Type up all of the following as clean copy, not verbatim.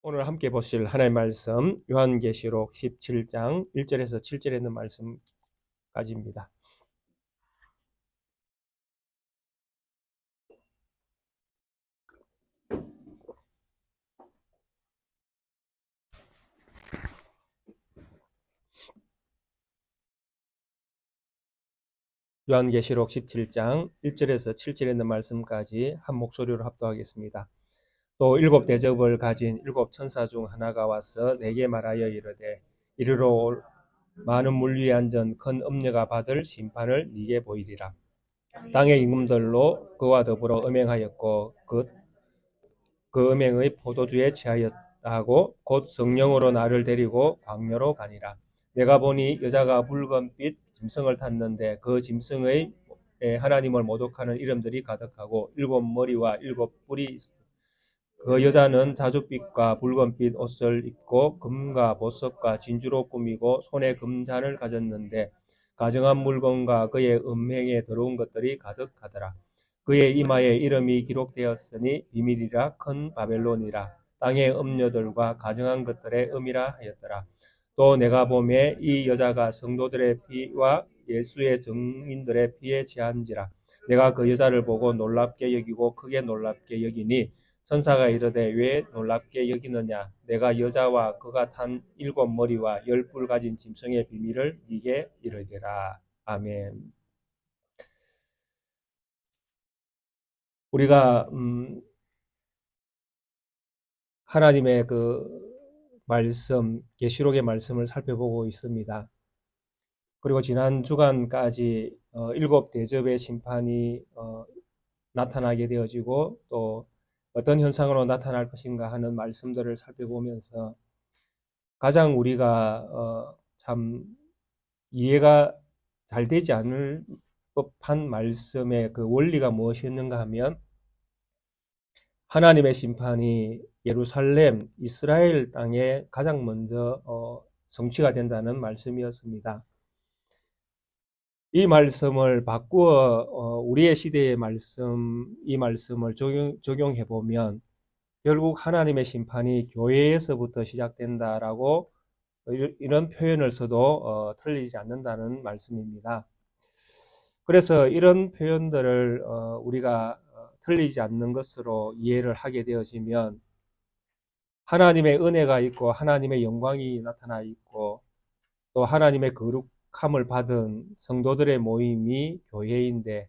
오늘 함께 보실 하나님의 말씀 요한계시록 17장 1절에서 7절에 있는 말씀까지입니다. 요한계시록 17장 1절에서 7절에 있는 말씀까지 한 목소리로 합독하겠습니다. 또 일곱 대접을 가진 일곱 천사 중 하나가 와서 내게 말하여 이르되 이르러 올 많은 물 위에 앉은 큰 음녀가 받을 심판을 네게 보이리라. 땅의 임금들로 그와 더불어 음행하였고 그 음행의 포도주에 취하였다 하고 곧 성령으로 나를 데리고 광야로 가니라. 내가 보니 여자가 붉은빛 짐승을 탔는데 그 짐승의 하나님을 모독하는 이름들이 가득하고 일곱 머리와 일곱 뿔이 그 여자는 자줏빛과 붉은빛 옷을 입고 금과 보석과 진주로 꾸미고 손에 금잔을 가졌는데 가증한 물건과 그의 음행에 더러운 것들이 가득하더라. 그의 이마에 이름이 기록되었으니 비밀이라 큰 바벨론이라 땅의 음녀들과 가증한 것들의 음이라 하였더라. 또 내가 보매 이 여자가 성도들의 피와 예수의 증인들의 피에 취한지라. 내가 그 여자를 보고 놀랍게 여기고 크게 놀랍게 여기니 천사가 이르되 왜 놀랍게 여기느냐. 내가 여자와 그가 탄 일곱 머리와 열 뿔 가진 짐승의 비밀을 네게 이르리라. 아멘. 우리가 하나님의 그 말씀, 계시록의 말씀을 살펴보고 있습니다. 그리고 지난 주간까지 일곱 대접의 심판이 나타나게 되어지고 또 어떤 현상으로 나타날 것인가 하는 말씀들을 살펴보면서 가장 우리가 참 이해가 잘 되지 않을 법한 말씀의 그 원리가 무엇이었는가 하면 하나님의 심판이 예루살렘, 이스라엘 땅에 가장 먼저 성취가 된다는 말씀이었습니다. 이 말씀을 바꾸어 우리의 시대의 말씀, 이 말씀을 적용해 보면 결국 하나님의 심판이 교회에서부터 시작된다라고 이런 표현을 써도 틀리지 않는다는 말씀입니다. 그래서 이런 표현들을 우리가 틀리지 않는 것으로 이해를 하게 되어지면 하나님의 은혜가 있고 하나님의 영광이 나타나 있고 또 하나님의 거룩함을 받은 성도들의 모임이 교회인데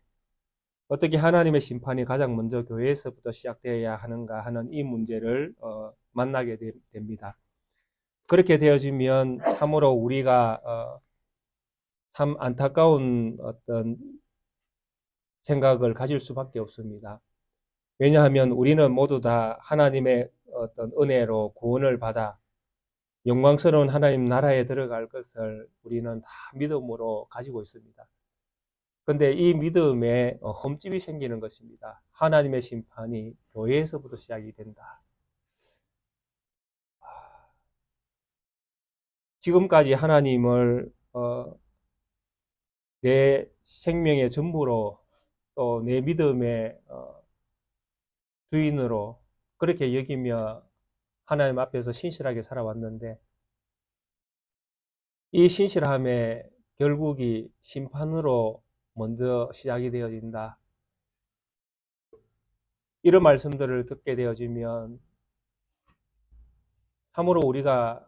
어떻게 하나님의 심판이 가장 먼저 교회에서부터 시작되어야 하는가 하는 이 문제를 만나게 됩니다. 그렇게 되어지면 참으로 우리가 참 안타까운 어떤 생각을 가질 수밖에 없습니다. 왜냐하면 우리는 모두 다 하나님의 어떤 은혜로 구원을 받아 영광스러운 하나님 나라에 들어갈 것을 우리는 다 믿음으로 가지고 있습니다. 근데 이 믿음에 흠집이 생기는 것입니다. 하나님의 심판이 교회에서부터 시작이 된다. 지금까지 하나님을 내 생명의 전부로 또 내 믿음의 주인으로 그렇게 여기며 하나님 앞에서 신실하게 살아왔는데 이 신실함의 결국이 심판으로 먼저 시작이 되어진다. 이런 말씀들을 듣게 되어지면 참으로 우리가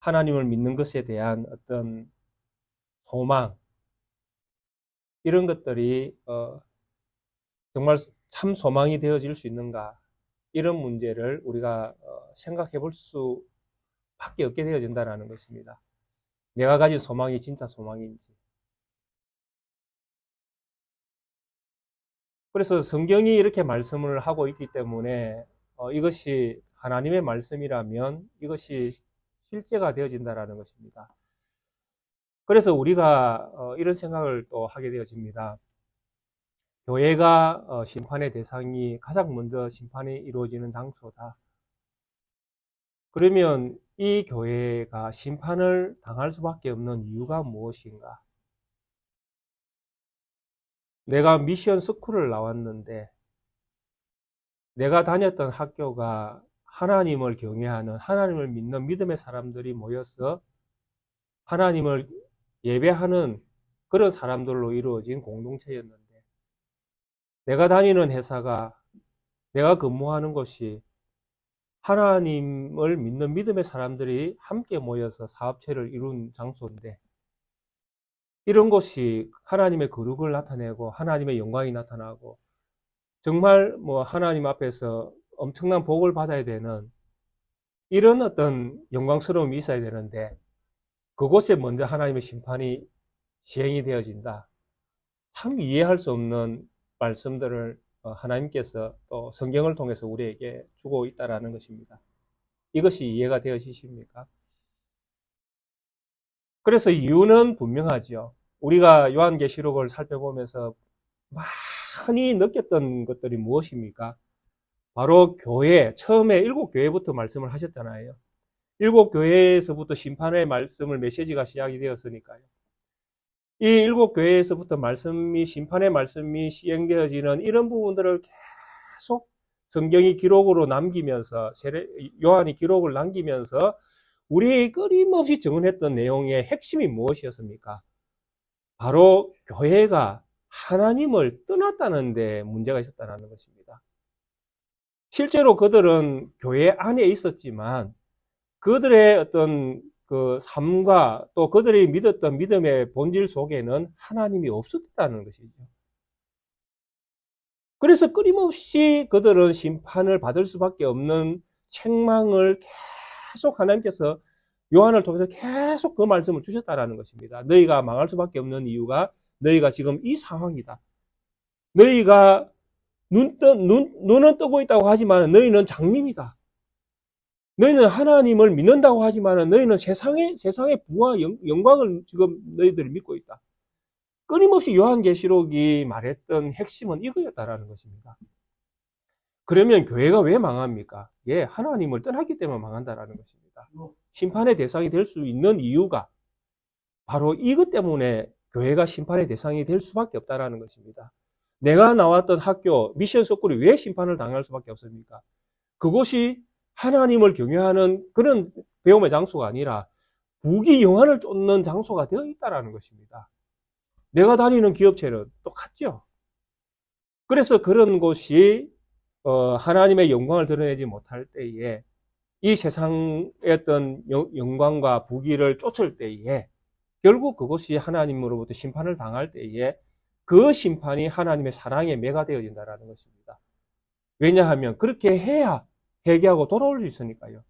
하나님을 믿는 것에 대한 어떤 소망 이런 것들이 정말 참 소망이 되어질 수 있는가 이런 문제를 우리가 생각해 볼 수밖에 없게 되어진다는 것입니다. 내가 가진 소망이 진짜 소망인지. 그래서 성경이 이렇게 말씀을 하고 있기 때문에 이것이 하나님의 말씀이라면 이것이 실제가 되어진다는 것입니다. 그래서 우리가 이런 생각을 또 하게 되어집니다. 교회가 심판의 대상이 가장 먼저 심판이 이루어지는 장소다. 그러면 이 교회가 심판을 당할 수밖에 없는 이유가 무엇인가? 내가 미션 스쿨을 나왔는데 내가 다녔던 학교가 하나님을 경외하는, 하나님을 믿는 믿음의 사람들이 모여서 하나님을 예배하는 그런 사람들로 이루어진 공동체였는데, 내가 다니는 회사가, 내가 근무하는 곳이 하나님을 믿는 믿음의 사람들이 함께 모여서 사업체를 이룬 장소인데, 이런 곳이 하나님의 거룩을 나타내고 하나님의 영광이 나타나고 정말 하나님 앞에서 엄청난 복을 받아야 되는 이런 어떤 영광스러움이 있어야 되는데, 그곳에 먼저 하나님의 심판이 시행이 되어진다. 참 이해할 수 없는 말씀들을 하나님께서 또 성경을 통해서 우리에게 주고 있다라는 것입니다. 이것이 이해가 되어지십니까? 그래서 이유는 분명하죠. 우리가 요한계시록을 살펴보면서 많이 느꼈던 것들이 무엇입니까? 바로 교회, 처음에 7교회부터 말씀을 하셨잖아요. 7교회에서부터 심판의 말씀을 메시지가 시작이 되었으니까요. 이 7교회에서부터 심판의 말씀이 시행되어지는 이런 부분들을 계속 성경이 기록으로 남기면서, 요한이 기록을 남기면서 우리에게 끊임없이 증언했던 내용의 핵심이 무엇이었습니까? 바로 교회가 하나님을 떠났다는 데 문제가 있었다는 것입니다. 실제로 그들은 교회 안에 있었지만 그들의 어떤 그 삶과 또 그들이 믿었던 믿음의 본질 속에는 하나님이 없었다는 것이죠. 그래서 끊임없이 그들은 심판을 받을 수밖에 없는 책망을 계속 하나님께서 요한을 통해서 계속 그 말씀을 주셨다라는 것입니다. 너희가 망할 수밖에 없는 이유가 너희가 지금 이 상황이다. 너희가 눈은 뜨고 있다고 하지만 너희는 장님이다. 너희는 하나님을 믿는다고 하지만 너희는 세상의 부와 영광을 지금 너희들이 믿고 있다. 끊임없이 요한계시록이 말했던 핵심은 이거였다라는 것입니다. 그러면 교회가 왜 망합니까? 예, 하나님을 떠났기 때문에 망한다라는 것입니다. 심판의 대상이 될 수 있는 이유가 바로 이것 때문에 교회가 심판의 대상이 될 수밖에 없다라는 것입니다. 내가 나왔던 학교, 미션 스쿨이 왜 심판을 당할 수밖에 없습니까? 그것이 하나님을 경외하는 그런 배움의 장소가 아니라 부귀 영화를 쫓는 장소가 되어 있다라는 것입니다. 내가 다니는 기업체는 똑같죠. 그래서 그런 곳이 하나님의 영광을 드러내지 못할 때에 이 세상의 어떤 영광과 부귀를 쫓을 때에 결국 그것이 하나님으로부터 심판을 당할 때에 그 심판이 하나님의 사랑의 매가 되어진다는 것입니다. 왜냐하면 그렇게 해야 회개하고 돌아올 수 있으니까요.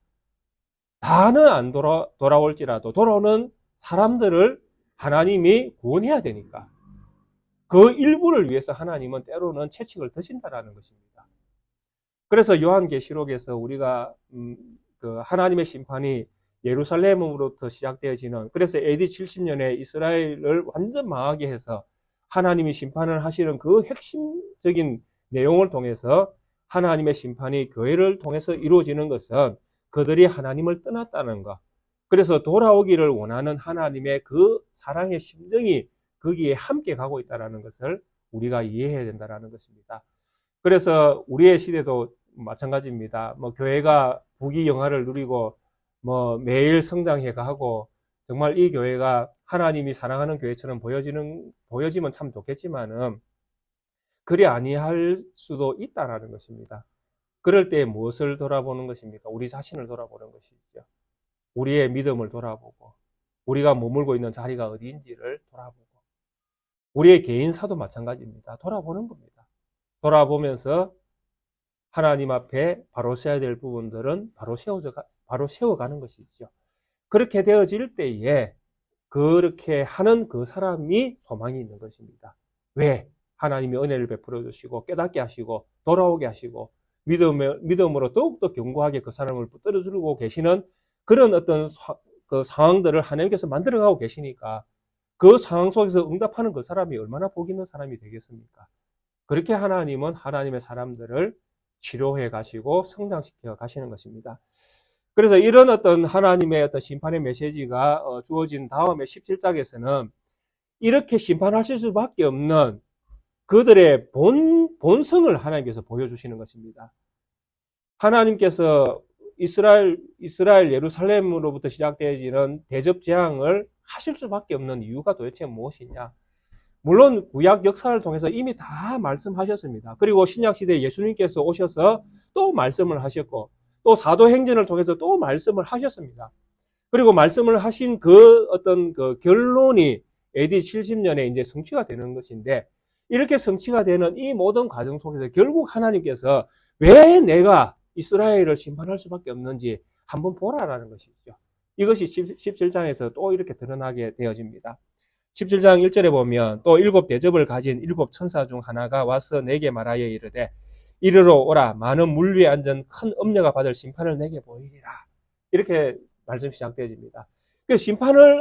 다는 안 돌아올지라도 돌아오는 사람들을 하나님이 구원해야 되니까 그 일부를 위해서 하나님은 때로는 채찍을 드신다라는 것입니다. 그래서 요한계시록에서 우리가 그 하나님의 심판이 예루살렘으로부터 시작되어지는, 그래서 AD 70년에 이스라엘을 완전 망하게 해서 하나님이 심판을 하시는 그 핵심적인 내용을 통해서 하나님의 심판이 교회를 통해서 이루어지는 것은 그들이 하나님을 떠났다는 것, 그래서 돌아오기를 원하는 하나님의 그 사랑의 심정이 거기에 함께 가고 있다는 것을 우리가 이해해야 된다는 것입니다. 그래서 우리의 시대도 마찬가지입니다. 교회가 부귀 영화를 누리고 매일 성장해 가고 정말 이 교회가 하나님이 사랑하는 교회처럼 보여지면 참 좋겠지만은 그리 아니할 수도 있다라는 것입니다. 그럴 때 무엇을 돌아보는 것입니까? 우리 자신을 돌아보는 것이죠. 우리의 믿음을 돌아보고 우리가 머물고 있는 자리가 어디인지를 돌아보고 우리의 개인사도 마찬가지입니다. 돌아보는 겁니다. 돌아보면서 하나님 앞에 바로 세워야 될 부분들은 바로 세워가는 것이죠. 그렇게 되어질 때에 그렇게 하는 그 사람이 소망이 있는 것입니다. 왜? 하나님이 은혜를 베풀어 주시고 깨닫게 하시고 돌아오게 하시고 믿음으로 더욱더 견고하게 그 사람을 붙들어 주고 계시는 그런 어떤 그 상황들을 하나님께서 만들어가고 계시니까 그 상황 속에서 응답하는 그 사람이 얼마나 복 있는 사람이 되겠습니까? 그렇게 하나님은 하나님의 사람들을 치료해 가시고 성장시켜 가시는 것입니다. 그래서 이런 어떤 하나님의 어떤 심판의 메시지가 주어진 다음에 17장에서는 이렇게 심판하실 수밖에 없는 그들의 본성을 하나님께서 보여주시는 것입니다. 하나님께서 이스라엘 예루살렘으로부터 시작되어지는 대접 재앙을 하실 수밖에 없는 이유가 도대체 무엇이냐? 물론 구약 역사를 통해서 이미 다 말씀하셨습니다. 그리고 신약 시대에 예수님께서 오셔서 또 말씀을 하셨고, 또 사도행전을 통해서 또 말씀을 하셨습니다. 그리고 말씀을 하신 그 어떤 그 결론이 AD 70년에 이제 성취가 되는 것인데, 이렇게 성취가 되는 이 모든 과정 속에서 결국 하나님께서 왜 내가 이스라엘을 심판할 수밖에 없는지 한번 보라라는 것이죠. 이것이 17장에서 또 이렇게 드러나게 되어집니다. 17장 1절에 보면 또 7 대접을 가진 7 천사 중 하나가 와서 내게 말하여 이르되 이르러 오라 많은 물 위에 앉은 큰 엄녀가 받을 심판을 내게 보이리라. 이렇게 말씀 시작되어집니다. 그 심판을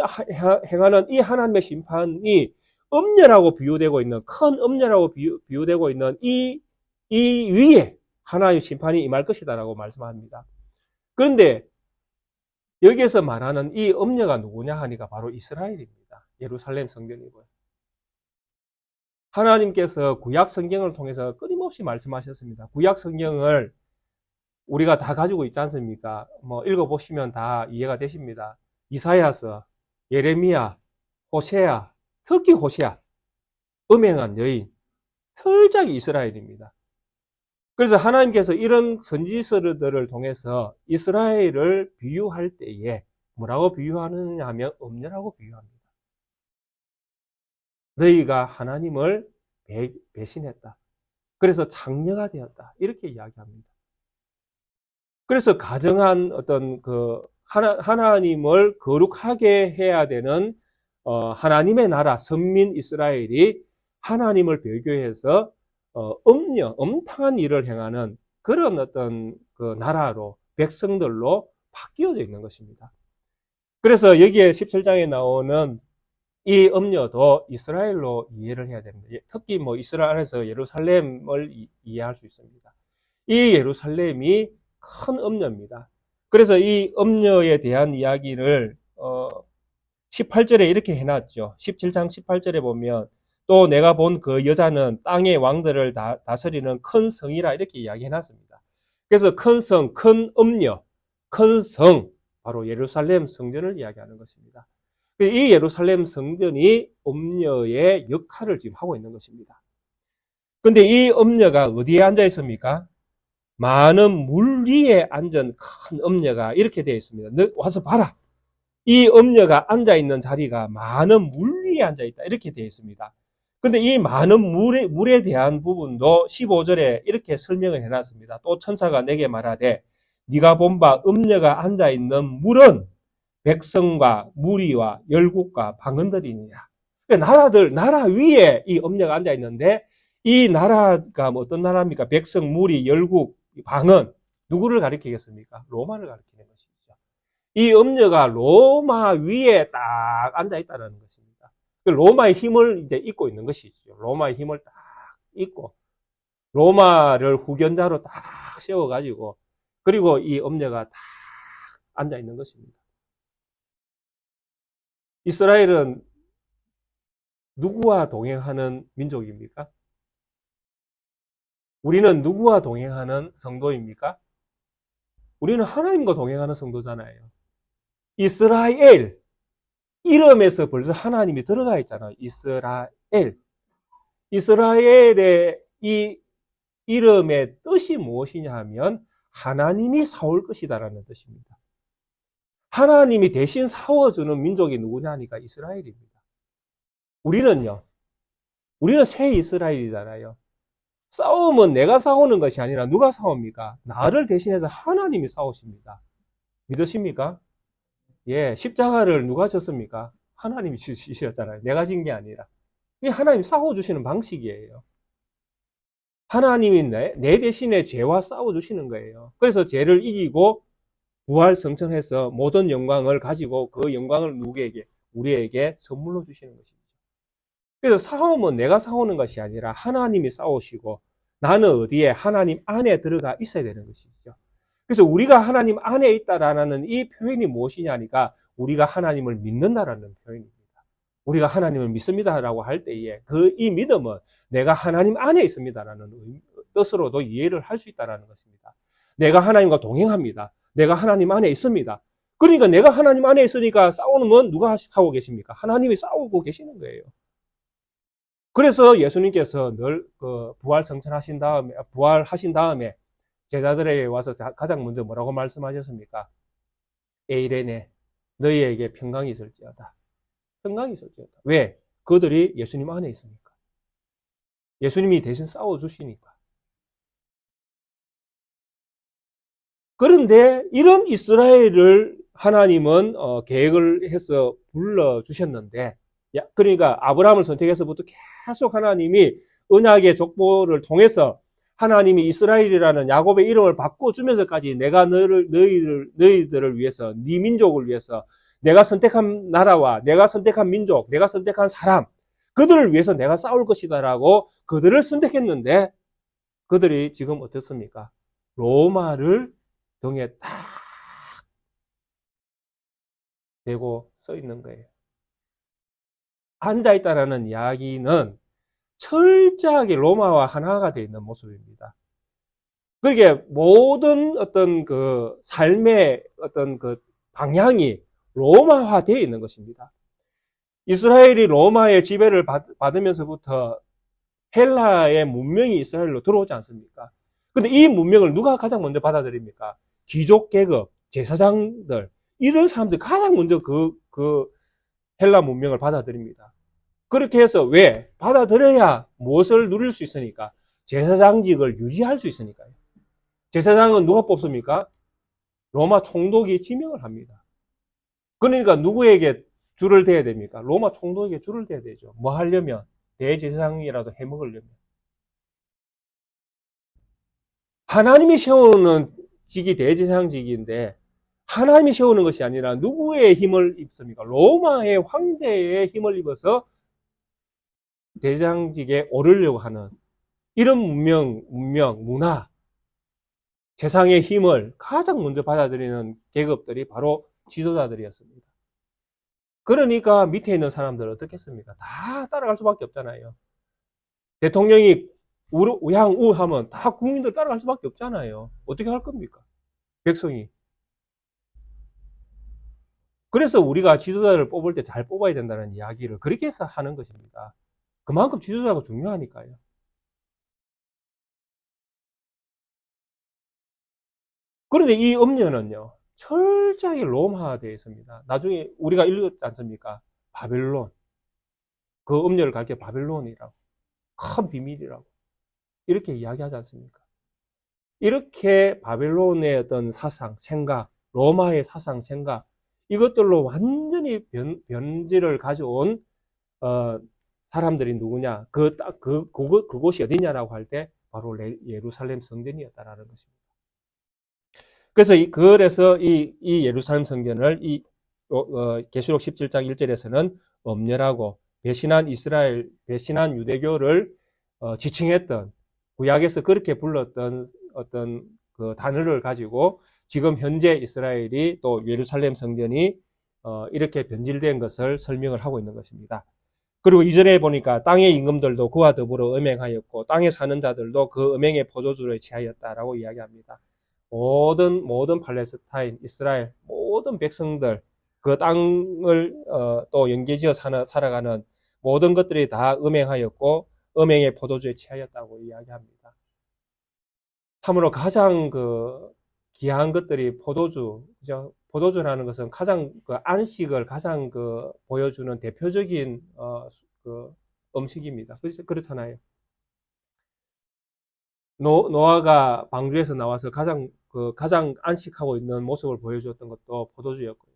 행하는 이 하나님의 심판이 엄녀라고 비유되고 있는 큰 엄녀라고 비유되고 있는 이 위에 하나님의 심판이 임할 것이다라고 말씀합니다. 그런데 여기에서 말하는 이 엄녀가 누구냐 하니까 바로 이스라엘입니다. 예루살렘 성전이고요. 하나님께서 구약 성경을 통해서 끊임없이 말씀하셨습니다. 구약 성경을 우리가 다 가지고 있지 않습니까? 읽어보시면 다 이해가 되십니다. 이사야서, 예레미야, 호세아, 특히 호세아, 음행한 여인, 철저히 이스라엘입니다. 그래서 하나님께서 이런 선지서들을 통해서 이스라엘을 비유할 때에 뭐라고 비유하느냐 하면 엄녀라고 비유합니다. 너희가 하나님을 배신했다. 그래서 장녀가 되었다. 이렇게 이야기합니다. 그래서 가정한 어떤 하나님을 거룩하게 해야 되는 하나님의 나라 선민 이스라엘이 하나님을 배교해서 엄탕한 일을 행하는 그런 어떤 그 나라로 백성들로 바뀌어져 있는 것입니다. 그래서 여기에 17장에 나오는 이 엄녀도 이스라엘로 이해를 해야 됩니다. 특히 이스라엘 안에서 예루살렘을 이해할 수 있습니다. 이 예루살렘이 큰 엄녀입니다. 그래서 이 엄녀에 대한 이야기를 18절에 이렇게 해놨죠. 17장 18절에 보면 또 내가 본 그 여자는 땅의 왕들을 다스리는 큰 성이라 이렇게 이야기해놨습니다. 그래서 큰 성, 큰 엄녀, 큰 성, 바로 예루살렘 성전을 이야기하는 것입니다. 이 예루살렘 성전이 엄녀의 역할을 지금 하고 있는 것입니다. 근데 이 엄녀가 어디에 앉아 있습니까? 많은 물 위에 앉은 큰 엄녀가 이렇게 되어 있습니다. 너 와서 봐라. 이 엄녀가 앉아 있는 자리가 많은 물 위에 앉아 있다. 이렇게 되어 있습니다. 근데 이 많은 물에 대한 부분도 15절에 이렇게 설명을 해놨습니다. 또 천사가 내게 말하되 네가 본 바 엄녀가 앉아 있는 물은 백성과 무리와 열국과 방언들이니라. 나라 위에 이 엄녀가 앉아 있는데 이 나라가 어떤 나라입니까? 백성, 무리, 열국, 방언. 누구를 가리키겠습니까? 로마를 가리키는 것이죠. 이 엄녀가 로마 위에 딱 앉아 있다는 것입니다. 로마의 힘을 이제 잇고 있는 것이죠. 로마의 힘을 딱 잇고 로마를 후견자로 딱 세워가지고 그리고 이 엄녀가 딱 앉아 있는 것입니다. 이스라엘은 누구와 동행하는 민족입니까? 우리는 누구와 동행하는 성도입니까? 우리는 하나님과 동행하는 성도잖아요. 이스라엘, 이름에서 벌써 하나님이 들어가 있잖아요. 이스라엘. 이스라엘의 이 이름의 뜻이 무엇이냐 하면 하나님이 싸울 것이다라는 뜻입니다. 하나님이 대신 싸워주는 민족이 누구냐 하니까 이스라엘입니다. 우리는요, 우리는 새 이스라엘이잖아요. 싸움은 내가 싸우는 것이 아니라 누가 싸웁니까? 나를 대신해서 하나님이 싸우십니다. 믿으십니까? 예, 십자가를 누가 졌습니까? 하나님이 지셨잖아요. 내가 진 게 아니라. 이게 하나님이 싸워주시는 방식이에요. 하나님이 내 대신에 죄와 싸워주시는 거예요. 그래서 죄를 이기고 부활 성천해서 모든 영광을 가지고 그 영광을 누구에게? 우리에게 선물로 주시는 것입니다. 그래서 싸움은 내가 싸우는 것이 아니라 하나님이 싸우시고 나는 어디에? 하나님 안에 들어가 있어야 되는 것이죠. 그래서 우리가 하나님 안에 있다라는 이 표현이 무엇이냐니까 우리가 하나님을 믿는다라는 표현입니다. 우리가 하나님을 믿습니다라고 할 때에 이 믿음은 내가 하나님 안에 있습니다라는 뜻으로도 이해를 할 수 있다는 것입니다. 내가 하나님과 동행합니다. 내가 하나님 안에 있습니다. 그러니까 내가 하나님 안에 있으니까 싸우는 건 누가 하고 계십니까? 하나님이 싸우고 계시는 거예요. 그래서 예수님께서 늘 부활하신 다음에 제자들에게 와서 가장 먼저 뭐라고 말씀하셨습니까? 에이레네, 너희에게 평강이 있을지어다. 평강이 있을지어다. 왜? 그들이 예수님 안에 있으니까. 예수님이 대신 싸워주시니까. 그런데 이런 이스라엘을 하나님은 계획을 해서 불러주셨는데, 그러니까 아브라함을 선택해서부터 계속 하나님이 언약의 족보를 통해서 하나님이 이스라엘이라는 야곱의 이름을 바꿔주면서까지 내가 너희들을 위해서, 네 민족을 위해서, 내가 선택한 나라와 내가 선택한 민족, 내가 선택한 사람, 그들을 위해서 내가 싸울 것이다라고 그들을 선택했는데, 그들이 지금 어떻습니까? 로마를 등에 딱 대고 서 있는 거예요. 앉아있다라는 이야기는 철저하게 로마와 하나가 되어 있는 모습입니다. 그러게 모든 어떤 그 삶의 어떤 그 방향이 로마화 되어 있는 것입니다. 이스라엘이 로마의 지배를 받으면서부터 헬라의 문명이 이스라엘로 들어오지 않습니까? 근데 이 문명을 누가 가장 먼저 받아들입니까? 귀족 계급, 제사장들, 이런 사람들이 가장 먼저 그 헬라 문명을 받아들입니다. 그렇게 해서 왜? 받아들여야 무엇을 누릴 수 있으니까? 제사장직을 유지할 수 있으니까요. 제사장은 누가 뽑습니까? 로마 총독이 지명을 합니다. 그러니까 누구에게 줄을 대야 됩니까? 로마 총독에게 줄을 대야 되죠. 뭐 하려면? 대제사장이라도 해먹으려면. 하나님이 세우는 직이 대제사장직인데 하나님이 세우는 것이 아니라 누구의 힘을 입습니까? 로마의 황제의 힘을 입어서 대제사장직에 오르려고 하는 이런 문화, 세상의 힘을 가장 먼저 받아들이는 계급들이 바로 지도자들이었습니다. 그러니까 밑에 있는 사람들은 어떻겠습니까? 다 따라갈 수밖에 없잖아요. 대통령이 우양우 하면 다 국민들 따라갈 수밖에 없잖아요. 어떻게 할 겁니까? 백성이. 그래서 우리가 지도자를 뽑을 때 잘 뽑아야 된다는 이야기를 그렇게 해서 하는 것입니다. 그만큼 지도자가 중요하니까요. 그런데 이 음녀는요, 철저하게 로마화되어 있습니다. 나중에 우리가 읽었지 않습니까? 바벨론. 그 음녀를 가리켜 바벨론이라고. 큰 비밀이라고. 이렇게 이야기하지 않습니까? 이렇게 바벨론의 어떤 사상, 생각, 로마의 사상, 생각, 이것들로 완전히 변질을 가져온, 사람들이 누구냐? 그곳이 어디냐라고 할 때, 바로 예루살렘 성전이었다라는 것입니다. 그래서 이 예루살렘 성전을 계시록 17장 1절에서는 엄렬하고 배신한 유대교를 지칭했던, 구약에서 그렇게 불렀던 어떤 그 단어를 가지고 지금 현재 이스라엘이 또 예루살렘 성전이 이렇게 변질된 것을 설명을 하고 있는 것입니다. 그리고 이전에 보니까 땅의 임금들도 그와 더불어 음행하였고 땅에 사는 자들도 그 음행의 포도주를 취하였다라고 이야기합니다. 모든 팔레스타인, 이스라엘 모든 백성들, 그 땅을 또 연계지어 살아가는 모든 것들이 다 음행하였고 음행의 포도주에 취하였다고 이야기합니다. 참으로 가장 귀한 것들이 포도주, 그죠? 포도주라는 것은 가장 안식을 가장 보여주는 대표적인 음식입니다. 그렇잖아요. 노아가 방주에서 나와서 가장 안식하고 있는 모습을 보여주었던 것도 포도주였고요.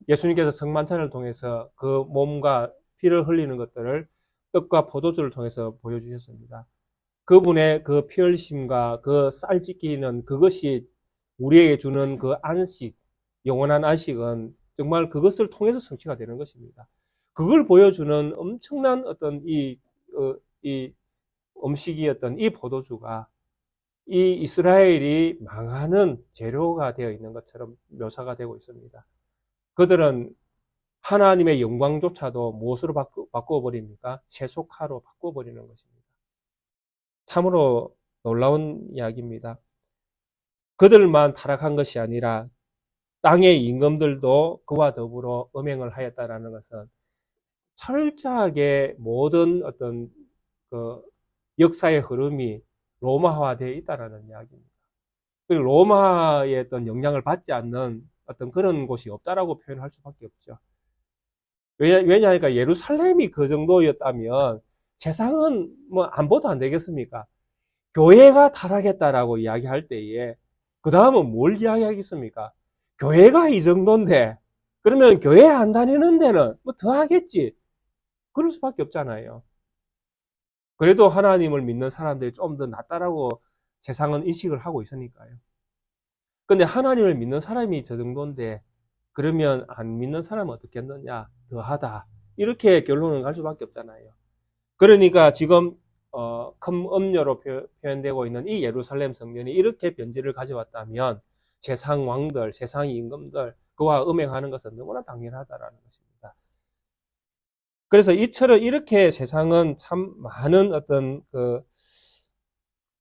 예수님께서 성만찬을 통해서 그 몸과 피를 흘리는 것들을 떡과 포도주를 통해서 보여주셨습니다. 그분의 그 피 흘리심과 그 쌀 찢기는 그것이 우리에게 주는 그 안식, 영원한 안식은 정말 그것을 통해서 성취가 되는 것입니다. 그걸 보여주는 엄청난 어떤 이 음식이었던 이 포도주가 이 이스라엘이 망하는 재료가 되어 있는 것처럼 묘사가 되고 있습니다. 그들은 하나님의 영광조차도 무엇으로 바꾸어버립니까? 채소카로 바꾸어버리는 것입니다. 참으로 놀라운 이야기입니다. 그들만 타락한 것이 아니라 땅의 임금들도 그와 더불어 음행을 하였다라는 것은 철저하게 모든 어떤 그 역사의 흐름이 로마화되어 있다라는 이야기입니다. 그리고 로마의 어떤 영향을 받지 않는 어떤 그런 곳이 없다라고 표현할 수밖에 없죠. 왜냐하니까 예루살렘이 그 정도였다면 세상은 뭐 안 봐도 안 되겠습니까? 교회가 타락했다라고 이야기할 때에 그 다음은 뭘 이야기하겠습니까? 교회가 이 정도인데 그러면 교회 안 다니는 데는 뭐 더 하겠지. 그럴 수밖에 없잖아요. 그래도 하나님을 믿는 사람들이 좀 더 낫다라고 세상은 인식을 하고 있으니까요. 근데 하나님을 믿는 사람이 저 정도인데 그러면 안 믿는 사람은 어떻겠느냐? 더하다. 이렇게 결론을 갈 수밖에 없잖아요. 그러니까 지금 큰 음료로 표현되고 있는 이 예루살렘 성전이 이렇게 변질을 가져왔다면 세상 왕들, 세상 임금들 그와 음행하는 것은 너무나 당연하다라는 것입니다. 그래서 이처럼 이렇게 세상은 참 많은 어떤 그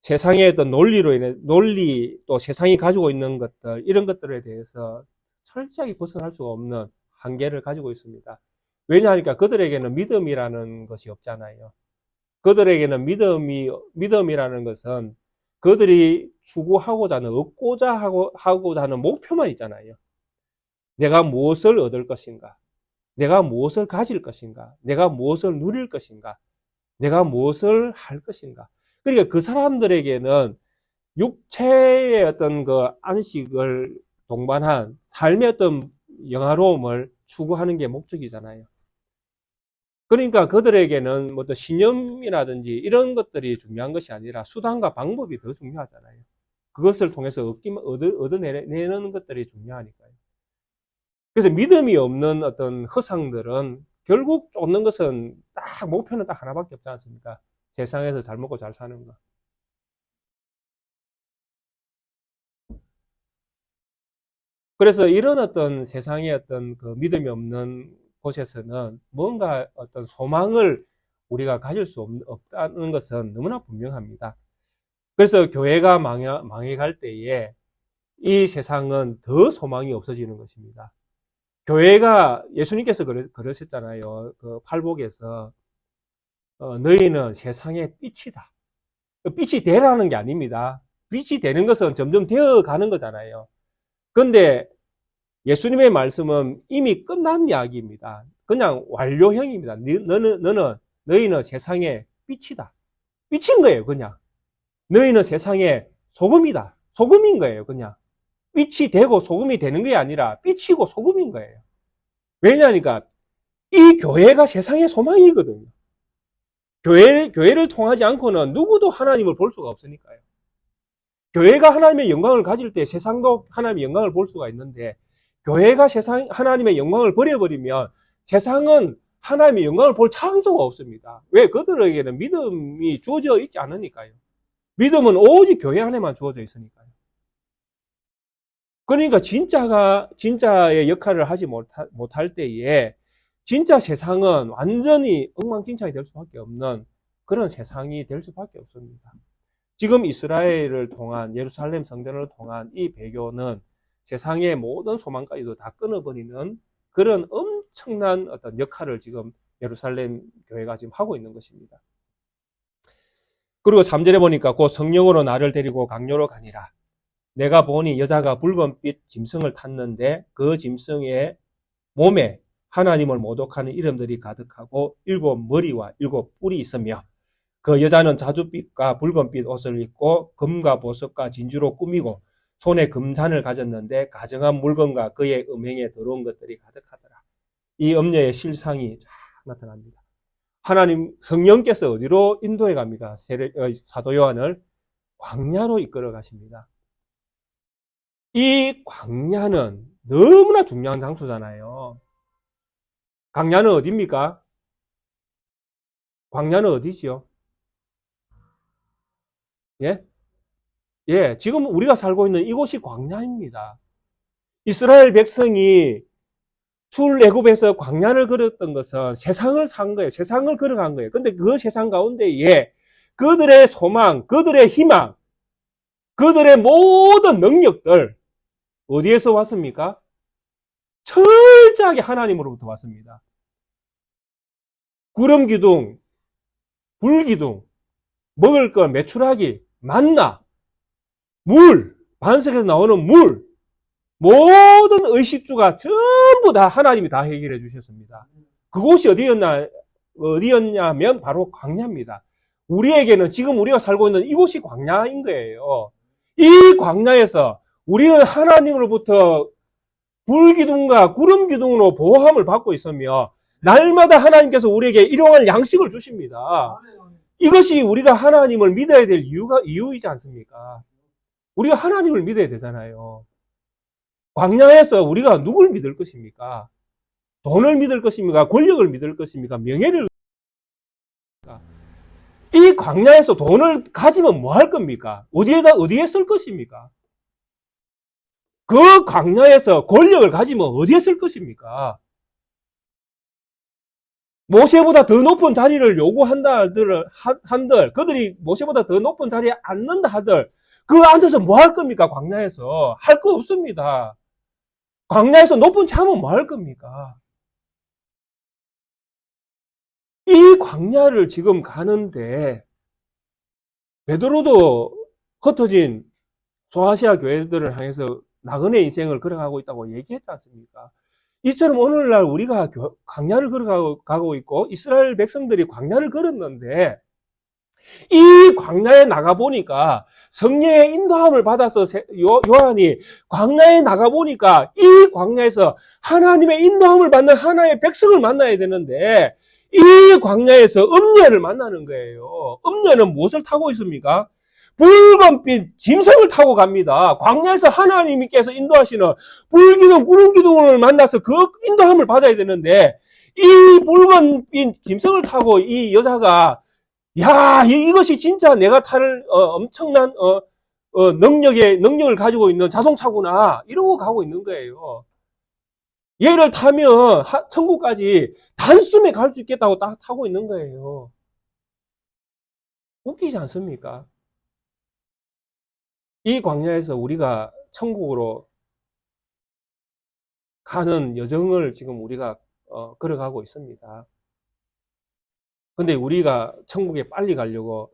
세상의 어떤 논리로 인해 논리 또 세상이 가지고 있는 것들 이런 것들에 대해서 철저하게 벗어날 수가 없는 한계를 가지고 있습니다. 왜냐하니까 그들에게는 믿음이라는 것이 없잖아요. 그들에게는 믿음이라는 것은 그들이 추구하고자 하는, 얻고자 하고자 하는 목표만 있잖아요. 내가 무엇을 얻을 것인가? 내가 무엇을 가질 것인가? 내가 무엇을 누릴 것인가? 내가 무엇을 할 것인가? 그러니까 그 사람들에게는 육체의 어떤 그 안식을 동반한 삶의 어떤 영화로움을 추구하는 게 목적이잖아요. 그러니까 그들에게는 뭐 또 신념이라든지 이런 것들이 중요한 것이 아니라 수단과 방법이 더 중요하잖아요. 그것을 통해서 얻어내는 것들이 중요하니까요. 그래서 믿음이 없는 어떤 허상들은 결국 쫓는 것은 딱 목표는 딱 하나밖에 없지 않습니까? 세상에서 잘 먹고 잘 사는 거. 그래서 이런 어떤 세상의 어떤 그 믿음이 없는 곳에서는 뭔가 어떤 소망을 우리가 가질 수 없다는 것은 너무나 분명합니다. 그래서 교회가 망해갈 때에 이 세상은 더 소망이 없어지는 것입니다. 교회가 예수님께서 그러셨잖아요. 그 팔복에서 너희는 세상의 빛이다. 빛이 되라는 게 아닙니다. 빛이 되는 것은 점점 되어 가는 거잖아요. 근데 예수님의 말씀은 이미 끝난 이야기입니다. 그냥 완료형입니다. 너희는 세상의 빛이다. 빛인 거예요, 그냥. 너희는 세상의 소금이다. 소금인 거예요, 그냥. 빛이 되고 소금이 되는 게 아니라 빛이고 소금인 거예요. 왜냐하니까 이 교회가 세상의 소망이거든요. 교회를 통하지 않고는 누구도 하나님을 볼 수가 없으니까요. 교회가 하나님의 영광을 가질 때 세상도 하나님의 영광을 볼 수가 있는데 교회가 하나님의 영광을 버려버리면 세상은 하나님의 영광을 볼 창조가 없습니다. 왜? 그들에게는 믿음이 주어져 있지 않으니까요. 믿음은 오직 교회 안에만 주어져 있으니까요. 그러니까 진짜의 역할을 하지 못할 때에 진짜 세상은 완전히 엉망진창이 될 수밖에 없는 그런 세상이 될 수밖에 없습니다. 지금 이스라엘을 통한 예루살렘 성전을 통한 이 배교는 세상의 모든 소망까지도 다 끊어버리는 그런 엄청난 어떤 역할을 지금 예루살렘 교회가 지금 하고 있는 것입니다. 그리고 3절에 보니까 곧 성령으로 나를 데리고 강요로 가니라. 내가 보니 여자가 붉은빛 짐승을 탔는데 그 짐승의 몸에 하나님을 모독하는 이름들이 가득하고 7 머리와 7 뿔이 있으며 그 여자는 자줏빛과 붉은빛 옷을 입고 금과 보석과 진주로 꾸미고 손에 금잔을 가졌는데 가정한 물건과 그의 음행에 더러운 것들이 가득하더라. 이 음녀의 실상이 쫙 나타납니다. 하나님 성령께서 어디로 인도해 갑니까? 사도 요한을 광야로 이끌어 가십니다. 이 광야는 너무나 중요한 장소잖아요. 광야는 어디입니까? 광야는 어디지요? 예? 예, 지금 우리가 살고 있는 이곳이 광야입니다. 이스라엘 백성이 출애굽에서 광야를 걸었던 것은 세상을 산 거예요. 세상을 걸어간 거예요. 근데 그 세상 가운데에 그들의 소망, 그들의 희망, 그들의 모든 능력들 어디에서 왔습니까? 철저하게 하나님으로부터 왔습니다. 구름 기둥, 불 기둥, 먹을 것, 메추라기, 만나, 물, 반석에서 나오는 물, 모든 의식주가 전부 다 하나님이 다 해결해 주셨습니다. 그곳이 어디였냐면 바로 광야입니다. 우리에게는 지금 우리가 살고 있는 이곳이 광야인 거예요. 이 광야에서 우리는 하나님으로부터 불기둥과 구름기둥으로 보호함을 받고 있으며 날마다 하나님께서 우리에게 일용할 양식을 주십니다. 이것이 우리가 하나님을 믿어야 될 이유이지 않습니까? 우리가 하나님을 믿어야 되잖아요. 광야에서 우리가 누굴 믿을 것입니까? 돈을 믿을 것입니까? 권력을 믿을 것입니까? 명예를 이 광야에서 돈을 가지면 뭐 할 겁니까? 어디에 쓸 것입니까? 그 광야에서 권력을 가지면 어디에 쓸 것입니까? 모세보다 더 높은 자리를 한들, 그들이 모세보다 더 높은 자리에 앉는다 하들, 그 앉아서 뭐 할 겁니까? 광야에서. 할 거 없습니다. 광야에서 높은 참은 뭐 할 겁니까? 이 광야를 지금 가는데, 베드로도 흩어진 소아시아 교회들을 향해서 나그네 인생을 걸어가고 있다고 얘기했지 않습니까? 이처럼 오늘날 우리가 광야를 걸어가고 있고 이스라엘 백성들이 광야를 걸었는데 이 광야에 나가보니까 성령의 인도함을 받아서 요한이 광야에 나가보니까 이 광야에서 하나님의 인도함을 받는 하나의 백성을 만나야 되는데 이 광야에서 음녀를 만나는 거예요. 음녀는 무엇을 타고 있습니까? 붉은빛 짐승을 타고 갑니다. 광야에서 하나님께서 인도하시는 불기둥, 구름기둥을 만나서 그 인도함을 받아야 되는데 이 붉은빛 짐승을 타고 이 여자가 야, 이것이 진짜 내가 탈 엄청난 능력을 가지고 있는 자동차구나 이러고 가고 있는 거예요. 얘를 타면 천국까지 단숨에 갈 수 있겠다고 딱 타고 있는 거예요. 웃기지 않습니까? 이 광야에서 우리가 천국으로 가는 여정을 지금 우리가 걸어가고 있습니다. 근데 우리가 천국에 빨리 가려고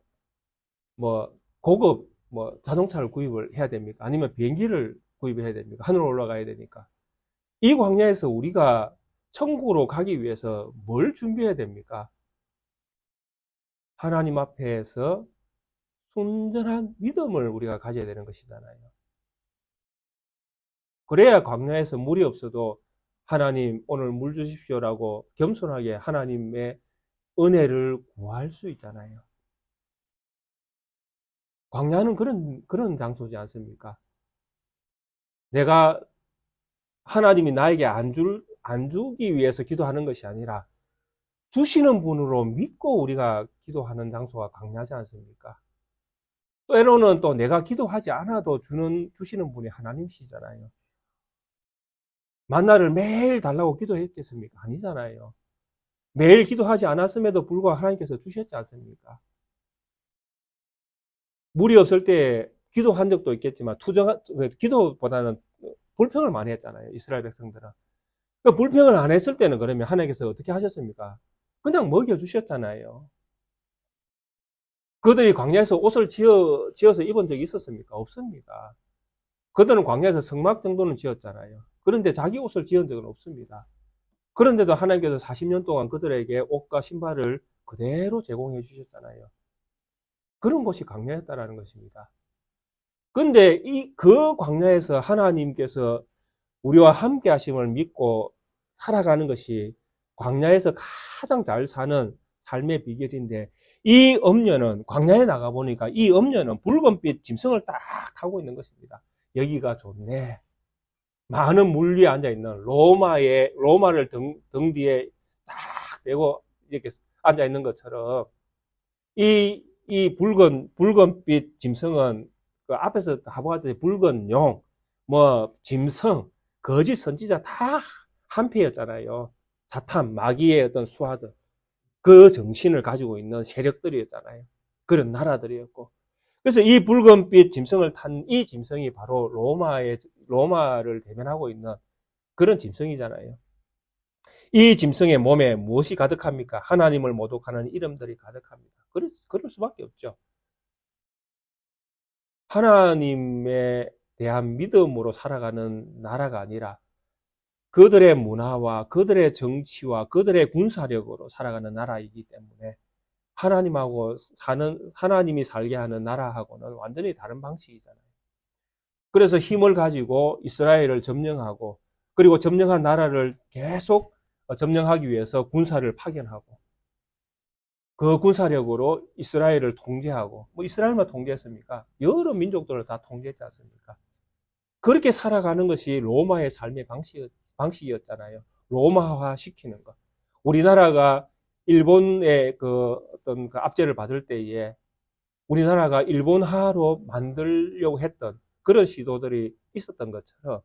고급 자동차를 구입을 해야 됩니까? 아니면 비행기를 구입해야 됩니까? 하늘로 올라가야 되니까. 이 광야에서 우리가 천국으로 가기 위해서 뭘 준비해야 됩니까? 하나님 앞에서 순전한 믿음을 우리가 가져야 되는 것이잖아요. 그래야 광야에서 물이 없어도 하나님 오늘 물 주십시오라고 겸손하게 하나님의 은혜를 구할 수 있잖아요. 광야는 그런 장소지 않습니까? 내가 하나님이 나에게 안 주기 위해서 기도하는 것이 아니라 주시는 분으로 믿고 우리가 기도하는 장소가 광야지 않습니까? 때로는 또 내가 기도하지 않아도 주시는 분이 하나님이시잖아요. 만나를 매일 달라고 기도했겠습니까? 아니잖아요. 매일 기도하지 않았음에도 불구하고 하나님께서 주셨지 않습니까? 물이 없을 때 기도한 적도 있겠지만 기도보다는 불평을 많이 했잖아요. 이스라엘 백성들은. 그러니까 불평을 안 했을 때는 그러면 하나님께서 어떻게 하셨습니까? 그냥 먹여주셨잖아요. 그들이 광야에서 옷을 지어서 입은 적이 있었습니까? 없습니다. 그들은 광야에서 성막 정도는 지었잖아요. 그런데 자기 옷을 지은 적은 없습니다. 그런데도 하나님께서 40년 동안 그들에게 옷과 신발을 그대로 제공해 주셨잖아요. 그런 것이 광야였다라는 것입니다. 근데 그 광야에서 하나님께서 우리와 함께 하심을 믿고 살아가는 것이 광야에서 가장 잘 사는 삶의 비결인데 이 음녀는 광야에 나가보니까 이 음녀는 붉은빛 짐승을 딱 타고 있는 것입니다. 여기가 좋네. 많은 물 위에 앉아있는 로마를 등 뒤에 딱 대고 이렇게 앉아있는 것처럼 이 붉은빛 짐승은 그 앞에서 다보았듯이 붉은 용, 짐승, 거짓 선지자 다 한패였잖아요. 사탄, 마귀의 어떤 수하들. 그 정신을 가지고 있는 세력들이었잖아요. 그런 나라들이었고. 그래서 이 붉은빛 짐승을 탄 이 짐승이 바로 로마를 대변하고 있는 그런 짐승이잖아요. 이 짐승의 몸에 무엇이 가득합니까? 하나님을 모독하는 이름들이 가득합니다. 그럴 수밖에 없죠. 하나님에 대한 믿음으로 살아가는 나라가 아니라 그들의 문화와 그들의 정치와 그들의 군사력으로 살아가는 나라이기 때문에 하나님이 살게 하는 나라하고는 완전히 다른 방식이잖아요. 그래서 힘을 가지고 이스라엘을 점령하고, 그리고 점령한 나라를 계속 점령하기 위해서 군사를 파견하고, 그 군사력으로 이스라엘을 통제하고, 뭐 이스라엘만 통제했습니까? 여러 민족들을 다 통제했지 않습니까? 그렇게 살아가는 것이 로마의 삶의 방식이었잖아요. 로마화 시키는 것. 우리나라가 일본의 어떤 압제를 받을 때에 우리나라가 일본화로 만들려고 했던 그런 시도들이 있었던 것처럼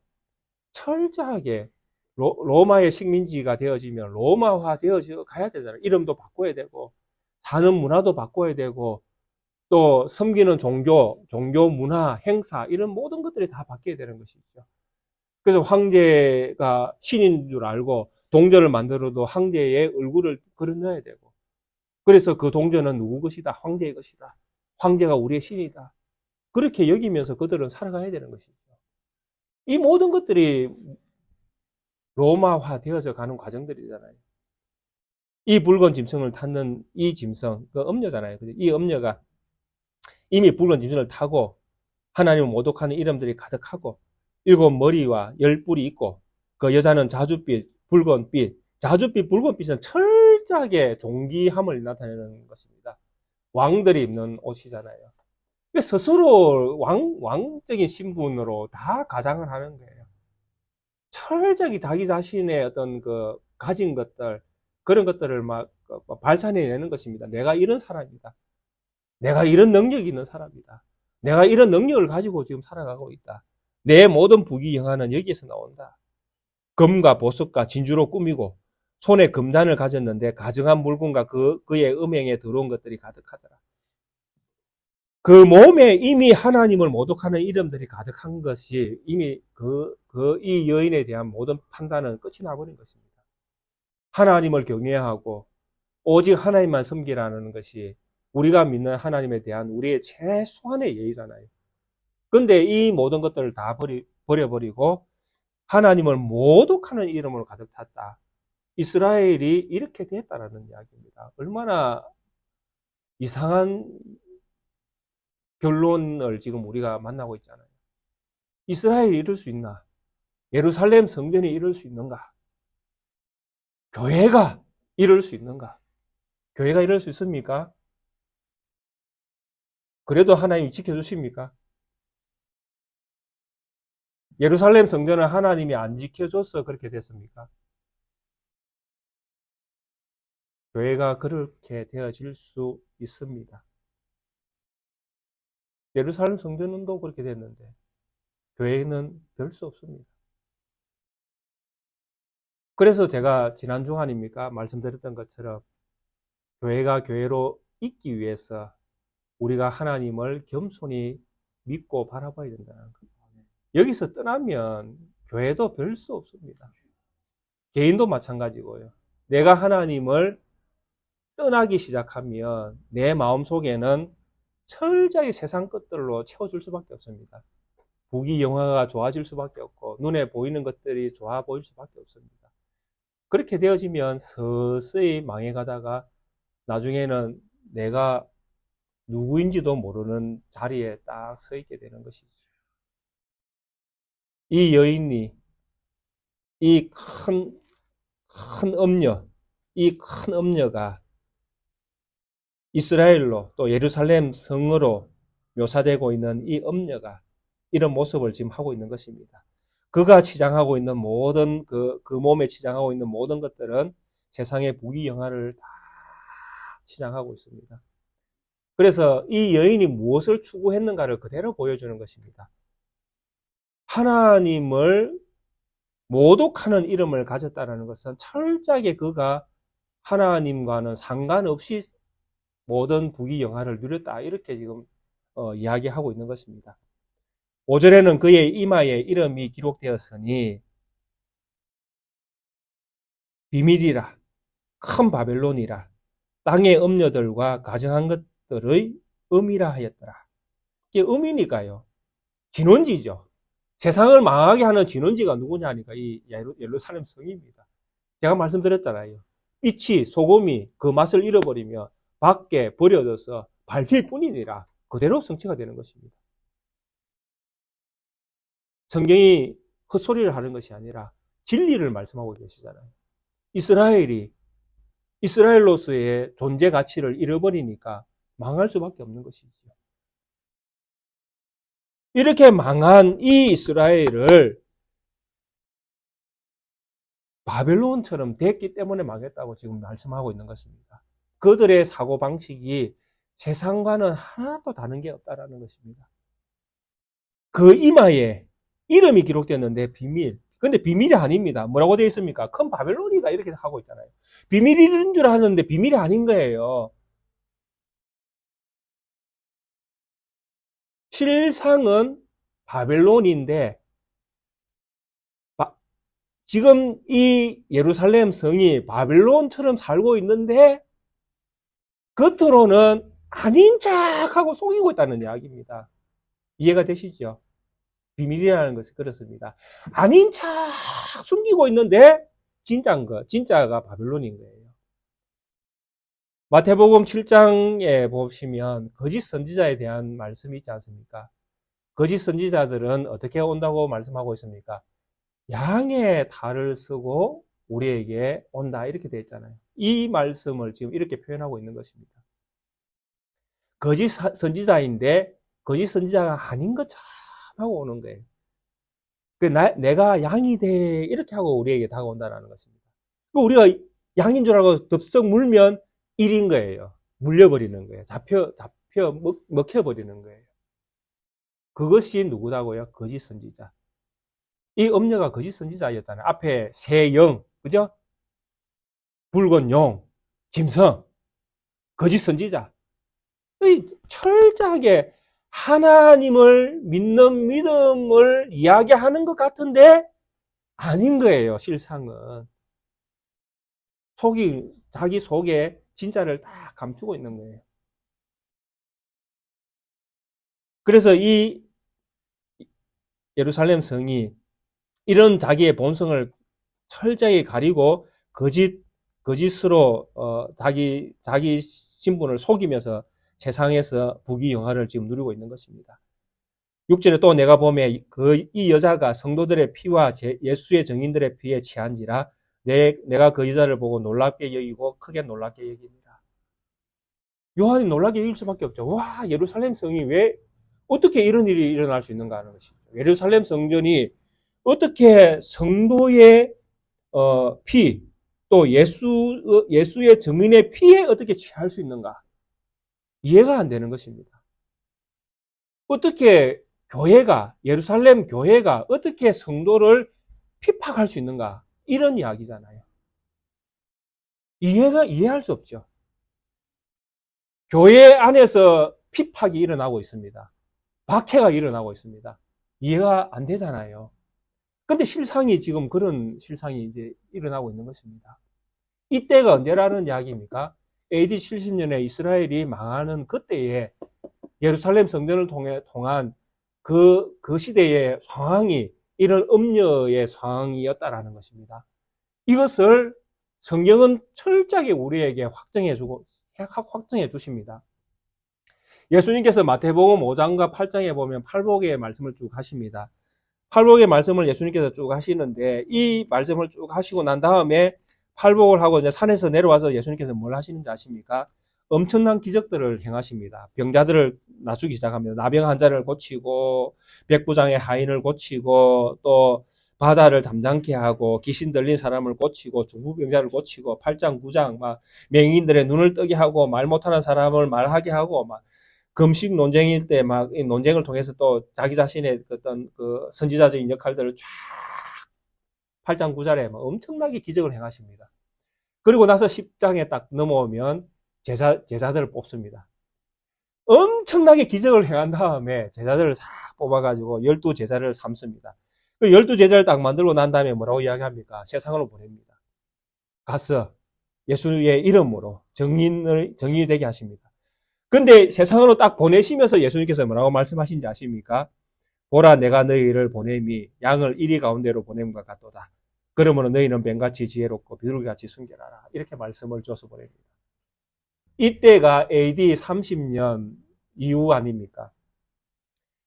철저하게 로마의 식민지가 되어지면 로마화 되어져 가야 되잖아요. 이름도 바꿔야 되고, 사는 문화도 바꿔야 되고, 또 섬기는 종교 문화, 행사, 이런 모든 것들이 다 바뀌어야 되는 것이죠. 그래서 황제가 신인 줄 알고 동전을 만들어도 황제의 얼굴을 그려 넣어야 되고, 그래서 그 동전은 누구 것이다? 황제의 것이다. 황제가 우리의 신이다. 그렇게 여기면서 그들은 살아가야 되는 것이죠. 이 모든 것들이 로마화 되어져 가는 과정들이잖아요. 이 붉은 짐승을 탔는 이 짐승, 그 엄녀잖아요. 이 엄녀가 이미 붉은 짐승을 타고 하나님을 모독하는 이름들이 가득하고 7머리와 10뿔이 있고, 그 여자는 자줏빛, 붉은빛, 자줏빛, 붉은빛은 철저하게 존귀함을 나타내는 것입니다. 왕들이 입는 옷이잖아요. 스스로 왕적인 신분으로 다 가장을 하는 거예요. 철저하게 자기 자신의 어떤 가진 것들, 그런 것들을 막 발산해내는 것입니다. 내가 이런 사람이다. 내가 이런 능력이 있는 사람이다. 내가 이런 능력을 가지고 지금 살아가고 있다. 내 모든 부귀영화는 여기에서 나온다. 금과 보석과 진주로 꾸미고 손에 금잔을 가졌는데 가증한 물건과 그의 음행에 들어온 것들이 가득하더라. 그 몸에 이미 하나님을 모독하는 이름들이 가득한 것이 이미 이 여인에 대한 모든 판단은 끝이 나버린 것입니다. 하나님을 경외하고 오직 하나님만 섬기라는 것이 우리가 믿는 하나님에 대한 우리의 최소한의 예의잖아요. 근데 이 모든 것들을 다 버려버리고 하나님을 모독하는 이름으로 가득 찼다. 이스라엘이 이렇게 됐다라는 이야기입니다. 얼마나 이상한 결론을 지금 우리가 만나고 있잖아요. 이스라엘이 이럴 수 있나? 예루살렘 성전이 이럴 수 있는가? 교회가 이럴 수 있는가? 교회가 이럴 수 있습니까? 그래도 하나님이 지켜주십니까? 예루살렘 성전을 하나님이 안 지켜줘서 그렇게 됐습니까? 교회가 그렇게 되어질 수 있습니다. 예루살렘 성전도 그렇게 됐는데 교회는 별 수 없습니다. 그래서 제가 지난 주 아닙니까? 말씀드렸던 것처럼 교회가 교회로 있기 위해서 우리가 하나님을 겸손히 믿고 바라봐야 된다는 겁니다. 여기서 떠나면 교회도 별 수 없습니다. 개인도 마찬가지고요. 내가 하나님을 떠나기 시작하면 내 마음속에는 철저히 세상 것들로 채워줄 수밖에 없습니다. 부귀영화가 좋아질 수밖에 없고 눈에 보이는 것들이 좋아 보일 수밖에 없습니다. 그렇게 되어지면 서서히 망해가다가 나중에는 내가 누구인지도 모르는 자리에 딱 서 있게 되는 것이죠. 이 여인이 이 큰 엄녀가 이스라엘로 또 예루살렘 성으로 묘사되고 있는 이 엄녀가 이런 모습을 지금 하고 있는 것입니다. 그가 치장하고 있는 모든 그 몸에 치장하고 있는 모든 것들은 세상의 부귀영화를 다 치장하고 있습니다. 그래서 이 여인이 무엇을 추구했는가를 그대로 보여주는 것입니다. 하나님을 모독하는 이름을 가졌다는 것은 철저하게 그가 하나님과는 상관없이 모든 부귀영화를 누렸다, 이렇게 지금 이야기하고 있는 것입니다. 5절에는 그의 이마에 이름이 기록되었으니 비밀이라, 큰 바벨론이라, 땅의 음녀들과 가정한 것들의 음이라 하였더라. 이게 음이니까요. 진원지죠. 세상을 망하게 하는 진원지가 누구냐니까 이 예루살렘 성입니다. 제가 말씀드렸잖아요. 빛이, 소금이 그 맛을 잃어버리면 밖에 버려져서 밟힐 뿐이니라 그대로 성취가 되는 것입니다. 성경이 헛소리를 하는 것이 아니라 진리를 말씀하고 계시잖아요. 이스라엘로서의 존재 가치를 잃어버리니까 망할 수밖에 없는 것이죠. 이렇게 망한 이 이스라엘을 바벨론처럼 됐기 때문에 망했다고 지금 말씀하고 있는 것입니다. 그들의 사고방식이 세상과는 하나도 다른 게 없다라는 것입니다. 그 이마에 이름이 기록되었는데 비밀. 근데 비밀이 아닙니다. 뭐라고 되어 있습니까? 큰 바벨론이다 이렇게 하고 있잖아요. 비밀인 줄 아는데 비밀이 아닌 거예요. 실상은 바벨론인데 지금 이 예루살렘 성이 바벨론처럼 살고 있는데 겉으로는 아닌 척하고 속이고 있다는 이야기입니다. 이해가 되시죠? 비밀이라는 것은 그렇습니다. 아닌 척 숨기고 있는데 진짜가 바벨론인 거예요. 마태복음 7장에 보시면 거짓 선지자에 대한 말씀이 있지 않습니까? 거짓 선지자들은 어떻게 온다고 말씀하고 있습니까? 양의 탈을 쓰고 우리에게 온다 이렇게 되어 있잖아요. 이 말씀을 지금 이렇게 표현하고 있는 것입니다. 거짓 선지자인데 거짓 선지자가 아닌 것처럼 하고 오는 거예요. 내가 양이 돼 이렇게 하고 우리에게 다가온다는 것입니다. 우리가 양인 줄 알고 덥석 물면 일인 거예요. 물려버리는 거예요. 먹혀버리는 거예요. 그것이 누구다고요? 거짓 선지자. 이 음녀가 거짓 선지자였잖아요. 앞에 새 영, 그죠? 붉은 용, 짐승, 거짓 선지자. 철저하게 하나님을 믿는 믿음을 이야기하는 것 같은데 아닌 거예요, 실상은. 자기 속에 진짜를 다 감추고 있는 거예요. 그래서 이 예루살렘 성이 이런 자기의 본성을 철저히 가리고 거짓으로 자기 신분을 속이면서 세상에서 부귀영화를 지금 누리고 있는 것입니다. 6절에 또 내가 보면 이 여자가 성도들의 피와 예수의 증인들의 피에 취한지라 내가 그 여자를 보고 놀랍게 여기고 크게 놀랍게 여깁니다. 요한이 놀랍게 여길 수밖에 없죠. 와, 예루살렘 성이 왜 어떻게 이런 일이 일어날 수 있는가 하는 것이죠. 예루살렘 성전이 어떻게 성도의 피, 또 예수의 증인의 피에 어떻게 취할 수 있는가? 이해가 안 되는 것입니다. 어떻게 예루살렘 교회가 어떻게 성도를 핍박할 수 있는가? 이런 이야기잖아요. 이해할 수 없죠. 교회 안에서 핍박이 일어나고 있습니다. 박해가 일어나고 있습니다. 이해가 안 되잖아요. 근데 지금 그런 실상이 이제 일어나고 있는 것입니다. 이때가 언제라는 이야기입니까? AD 70년에 이스라엘이 망하는 그때에 예루살렘 성전을 통한 그 시대의 상황이 이런 음녀의 상황이었다라는 것입니다. 이것을 성경은 철저하게 우리에게 확정해 주십니다. 예수님께서 마태복음 5장과 8장에 보면 팔복의 말씀을 쭉 하십니다. 팔복의 말씀을 예수님께서 쭉 하시는데 이 말씀을 쭉 하시고 난 다음에 팔복을 하고 이제 산에서 내려와서 예수님께서 뭘 하시는지 아십니까? 엄청난 기적들을 행하십니다. 병자들을 낮추기 시작합니다. 나병 환자를 고치고 백부장의 하인을 고치고 또 바다를 잠잠케 하고 귀신 들린 사람을 고치고 중풍병자를 고치고 8장 9장 막 맹인들의 눈을 뜨게 하고 말 못하는 사람을 말하게 하고 막 금식 논쟁일 때 막 논쟁을 통해서 또 자기 자신의 어떤 그 선지자적인 역할들을 쫙 8장 9절에 막 엄청나게 기적을 행하십니다. 그리고 나서 10장에 딱 넘어오면 제자들을 뽑습니다. 엄청나게 기적을 행한 다음에 제자들을 싹 뽑아가지고 12제자를 삼습니다. 그 12제자를 딱 만들고 난 다음에 뭐라고 이야기합니까? 세상으로 보냅니다. 가서 예수의 이름으로 정인이 되게 하십니다. 근데 세상으로 딱 보내시면서 예수님께서 뭐라고 말씀하신지 아십니까? 보라, 내가 너희를 보냄이 양을 이리 가운데로 보냄과 같도다. 그러므로 너희는 뱀같이 지혜롭고 비둘기같이 순결하라. 이렇게 말씀을 줘서 보냅니다. 이때가 AD 30년 이후 아닙니까?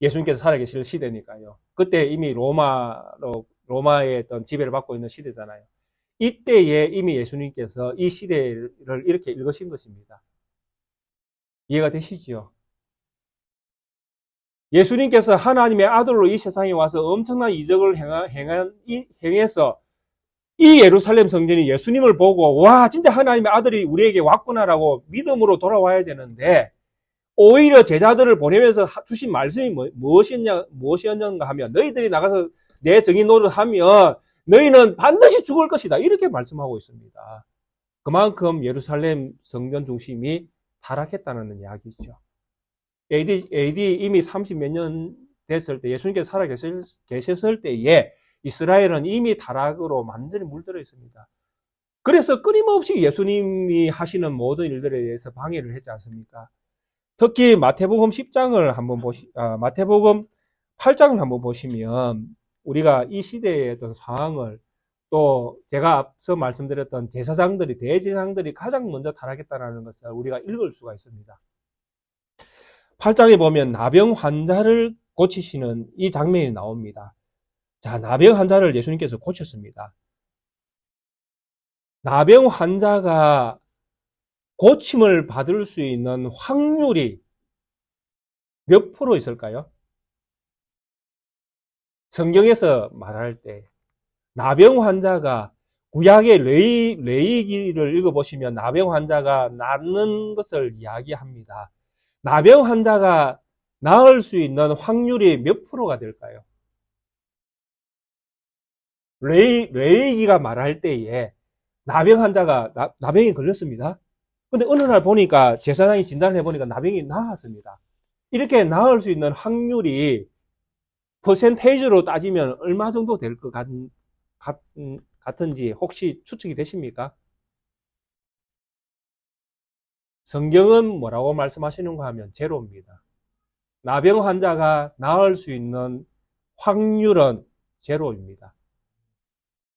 예수님께서 살아계실 시대니까요. 그때 이미 로마의 어떤 지배를 받고 있는 시대잖아요. 이때에 이미 예수님께서 이 시대를 이렇게 읽으신 것입니다. 이해가 되시죠? 예수님께서 하나님의 아들로 이 세상에 와서 엄청난 이적을 행해서 이 예루살렘 성전이 예수님을 보고 와 진짜 하나님의 아들이 우리에게 왔구나라고 믿음으로 돌아와야 되는데 오히려 제자들을 보내면서 주신 말씀이 무엇이었는가 하면 너희들이 나가서 내 정의 노릇하면 너희는 반드시 죽을 것이다. 이렇게 말씀하고 있습니다. 그만큼 예루살렘 성전 중심이 타락했다는 이야기죠. AD 이미 30 몇 년 됐을 때 예수님께서 살아계셨을 때에 이스라엘은 이미 타락으로 완전히 물들어 있습니다. 그래서 끊임없이 예수님이 하시는 모든 일들에 대해서 방해를 했지 않습니까? 특히 마태복음 10장을 한번 마태복음 8장을 한번 보시면 우리가 이 시대의 어떤 상황을 또 제가 앞서 말씀드렸던 대제사장들이 가장 먼저 타락했다는 것을 우리가 읽을 수가 있습니다. 8장에 보면 나병 환자를 고치시는 이 장면이 나옵니다. 자, 나병 환자를 예수님께서 고쳤습니다. 나병 환자가 고침을 받을 수 있는 확률이 몇 프로 있을까요? 성경에서 말할 때 나병 환자가 구약의 레위기를 읽어보시면 나병 환자가 낫는 것을 이야기합니다. 나병 환자가 나을 수 있는 확률이 몇 프로가 될까요? 레위기가 말할 때에 나병 환자가 나병이 걸렸습니다. 근데 어느 날 보니까 제사장이 진단을 해보니까 나병이 나았습니다. 이렇게 나을 수 있는 확률이 퍼센테이지로 따지면 얼마 정도 될 것 같은지 혹시 추측이 되십니까? 성경은 뭐라고 말씀하시는가 하면 제로입니다. 나병 환자가 나을 수 있는 확률은 제로입니다.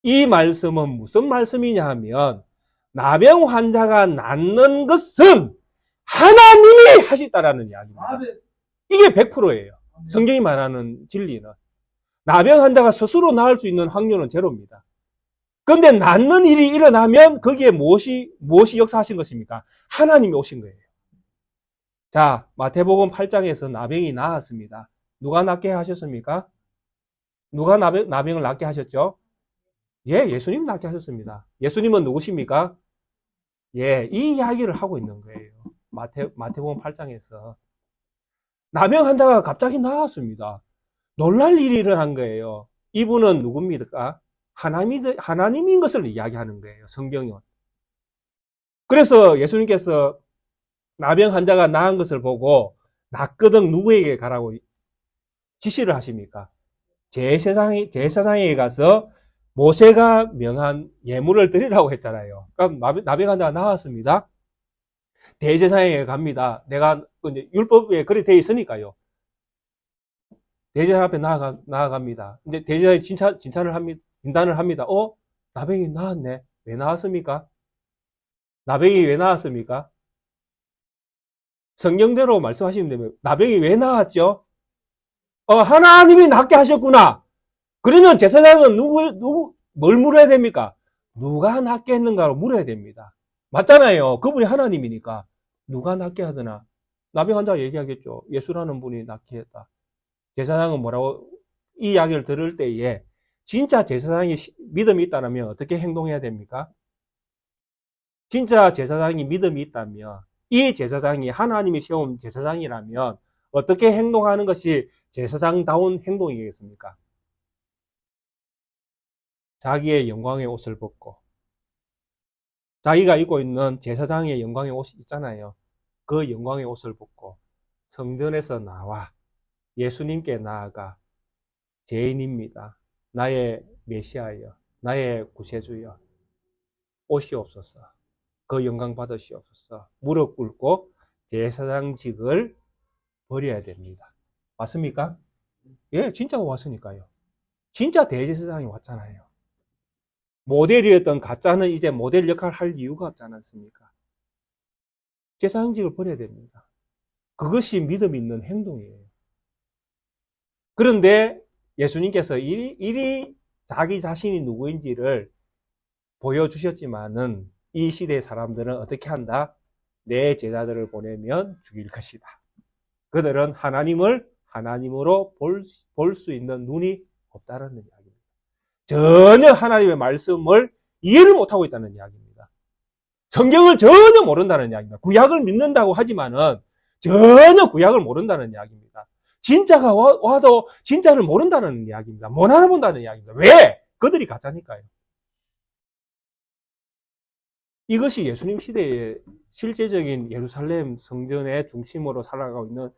이 말씀은 무슨 말씀이냐 하면 나병 환자가 낫는 것은 하나님이 하셨다라는 이야기입니다. 이게 100%예요. 성경이 말하는 진리는. 나병 환자가 스스로 나을 수 있는 확률은 제로입니다. 그런데 낫는 일이 일어나면 거기에 무엇이 역사하신 것입니까? 하나님이 오신 거예요. 자, 마태복음 8장에서 나병이 나았습니다. 누가 낫게 하셨습니까? 누가 나병을 낫게 하셨죠? 예, 예수님 낫게 하셨습니다. 예수님은 누구십니까? 예, 이 이야기를 하고 있는 거예요. 마태복음 8장에서. 나병 환자가 갑자기 나왔습니다. 놀랄 일이 일어난 거예요. 이분은 누굽니까? 하나님인 것을 이야기하는 거예요. 성경은. 그래서 예수님께서 나병 환자가 나은 것을 보고 낫거든 누구에게 가라고 지시를 하십니까? 제사장에게 가서 모세가 명한 예물을 드리라고 했잖아요. 그럼 나병 환자가 나왔습니다. 대제사장에게 갑니다. 내가 율법에 그렇게 되어 있으니까요. 대제사장 앞에 나아갑니다. 근데 대제사장이 진단을 합니다. 나병이 나았네. 왜 나왔습니까? 나병이 왜 나왔습니까? 성경대로 말씀하시면 되면 나병이 왜 나왔죠? 하나님이 낫게 하셨구나. 그러면 제사장은 뭘 물어야 됩니까? 누가 낫게 했는가로 물어야 됩니다. 맞잖아요. 그분이 하나님이니까. 누가 낫게 하더나? 나병 환자가 얘기하겠죠. 예수라는 분이 낫게 했다. 제사장은 뭐라고 이 이야기를 들을 때에 진짜 제사장이 믿음이 있다면 어떻게 행동해야 됩니까? 진짜 제사장이 믿음이 있다면 이 제사장이 하나님이 세운 제사장이라면 어떻게 행동하는 것이 제사장다운 행동이겠습니까? 자기의 영광의 옷을 벗고 자기가 입고 있는 제사장의 영광의 옷이 있잖아요. 그 영광의 옷을 벗고 성전에서 나와 예수님께 나아가 죄인입니다. 나의 메시아여, 나의 구세주여, 오시옵소서. 그 영광 받으시옵소서. 무릎 꿇고 제사장직을 버려야 됩니다. 맞습니까? 예, 진짜가 왔으니까요. 진짜 대제사장이 왔잖아요. 모델이었던 가짜는 이제 모델 역할을 할 이유가 없지 않았습니까? 제사장직을 버려야 됩니다. 그것이 믿음 있는 행동이에요. 그런데 예수님께서 이리 자기 자신이 누구인지를 보여주셨지만은 이 시대의 사람들은 어떻게 한다? 내 제자들을 보내면 죽일 것이다. 그들은 하나님을 하나님으로 볼 수 있는 눈이 없다는 이야기입니다. 전혀 하나님의 말씀을 이해를 못하고 있다는 이야기입니다. 성경을 전혀 모른다는 이야기입니다. 구약을 믿는다고 하지만은 전혀 구약을 모른다는 이야기입니다. 진짜가 와도 진짜를 모른다는 이야기입니다. 못 알아본다는 이야기입니다. 왜? 그들이 가짜니까요. 이것이 예수님 시대의 실제적인 예루살렘 성전의 중심으로 살아가고 있는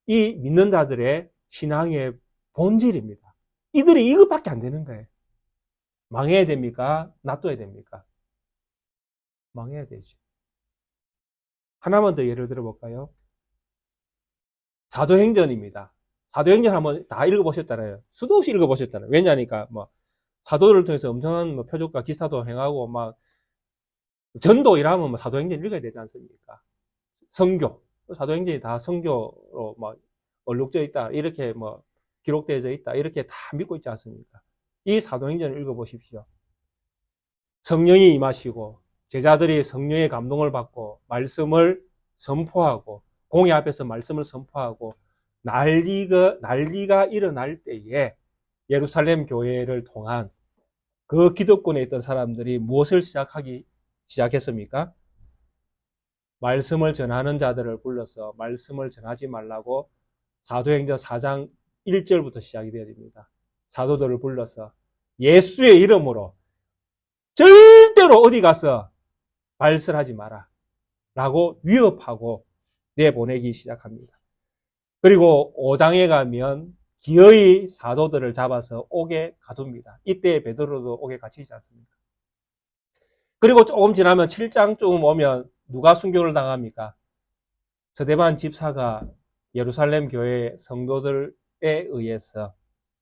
이 믿는 자들의 신앙의 본질입니다. 이들이 이것밖에 안 되는 거예요. 망해야 됩니까? 놔둬야 됩니까? 망해야 되죠. 하나만 더 예를 들어볼까요? 사도행전입니다. 사도행전 한번 다 읽어보셨잖아요. 수도 없이 읽어보셨잖아요. 왜냐니까 사도를 통해서 엄청난 표적과 기사도 행하고 전도 일하면 사도행전 읽어야 되지 않습니까? 선교, 사도행전이 다 선교로 얼룩져 있다, 이렇게 기록되어져 있다, 이렇게 다 믿고 있지 않습니까? 이 사도행전을 읽어보십시오. 성령이 임하시고 제자들이 성령의 감동을 받고 말씀을 선포하고 공회 앞에서 말씀을 선포하고 난리가 일어날 때에 예루살렘 교회를 통한 그 기득권에 있던 사람들이 무엇을 시작했습니까? 말씀을 전하는 자들을 불러서 말씀을 전하지 말라고 사도행전 4장 1절부터 시작이 되어야 됩니다. 사도들을 불러서 예수의 이름으로 절대로 어디 가서 발설하지 마라 라고 위협하고 내보내기 시작합니다. 그리고 5장에 가면 기어이 사도들을 잡아서 옥에 가둡니다. 이때 베드로도 옥에 갇히지 않습니까? 그리고 조금 지나면 7장쯤 오면 누가 순교를 당합니까? 스데반 집사가 예루살렘 교회 성도들에 의해서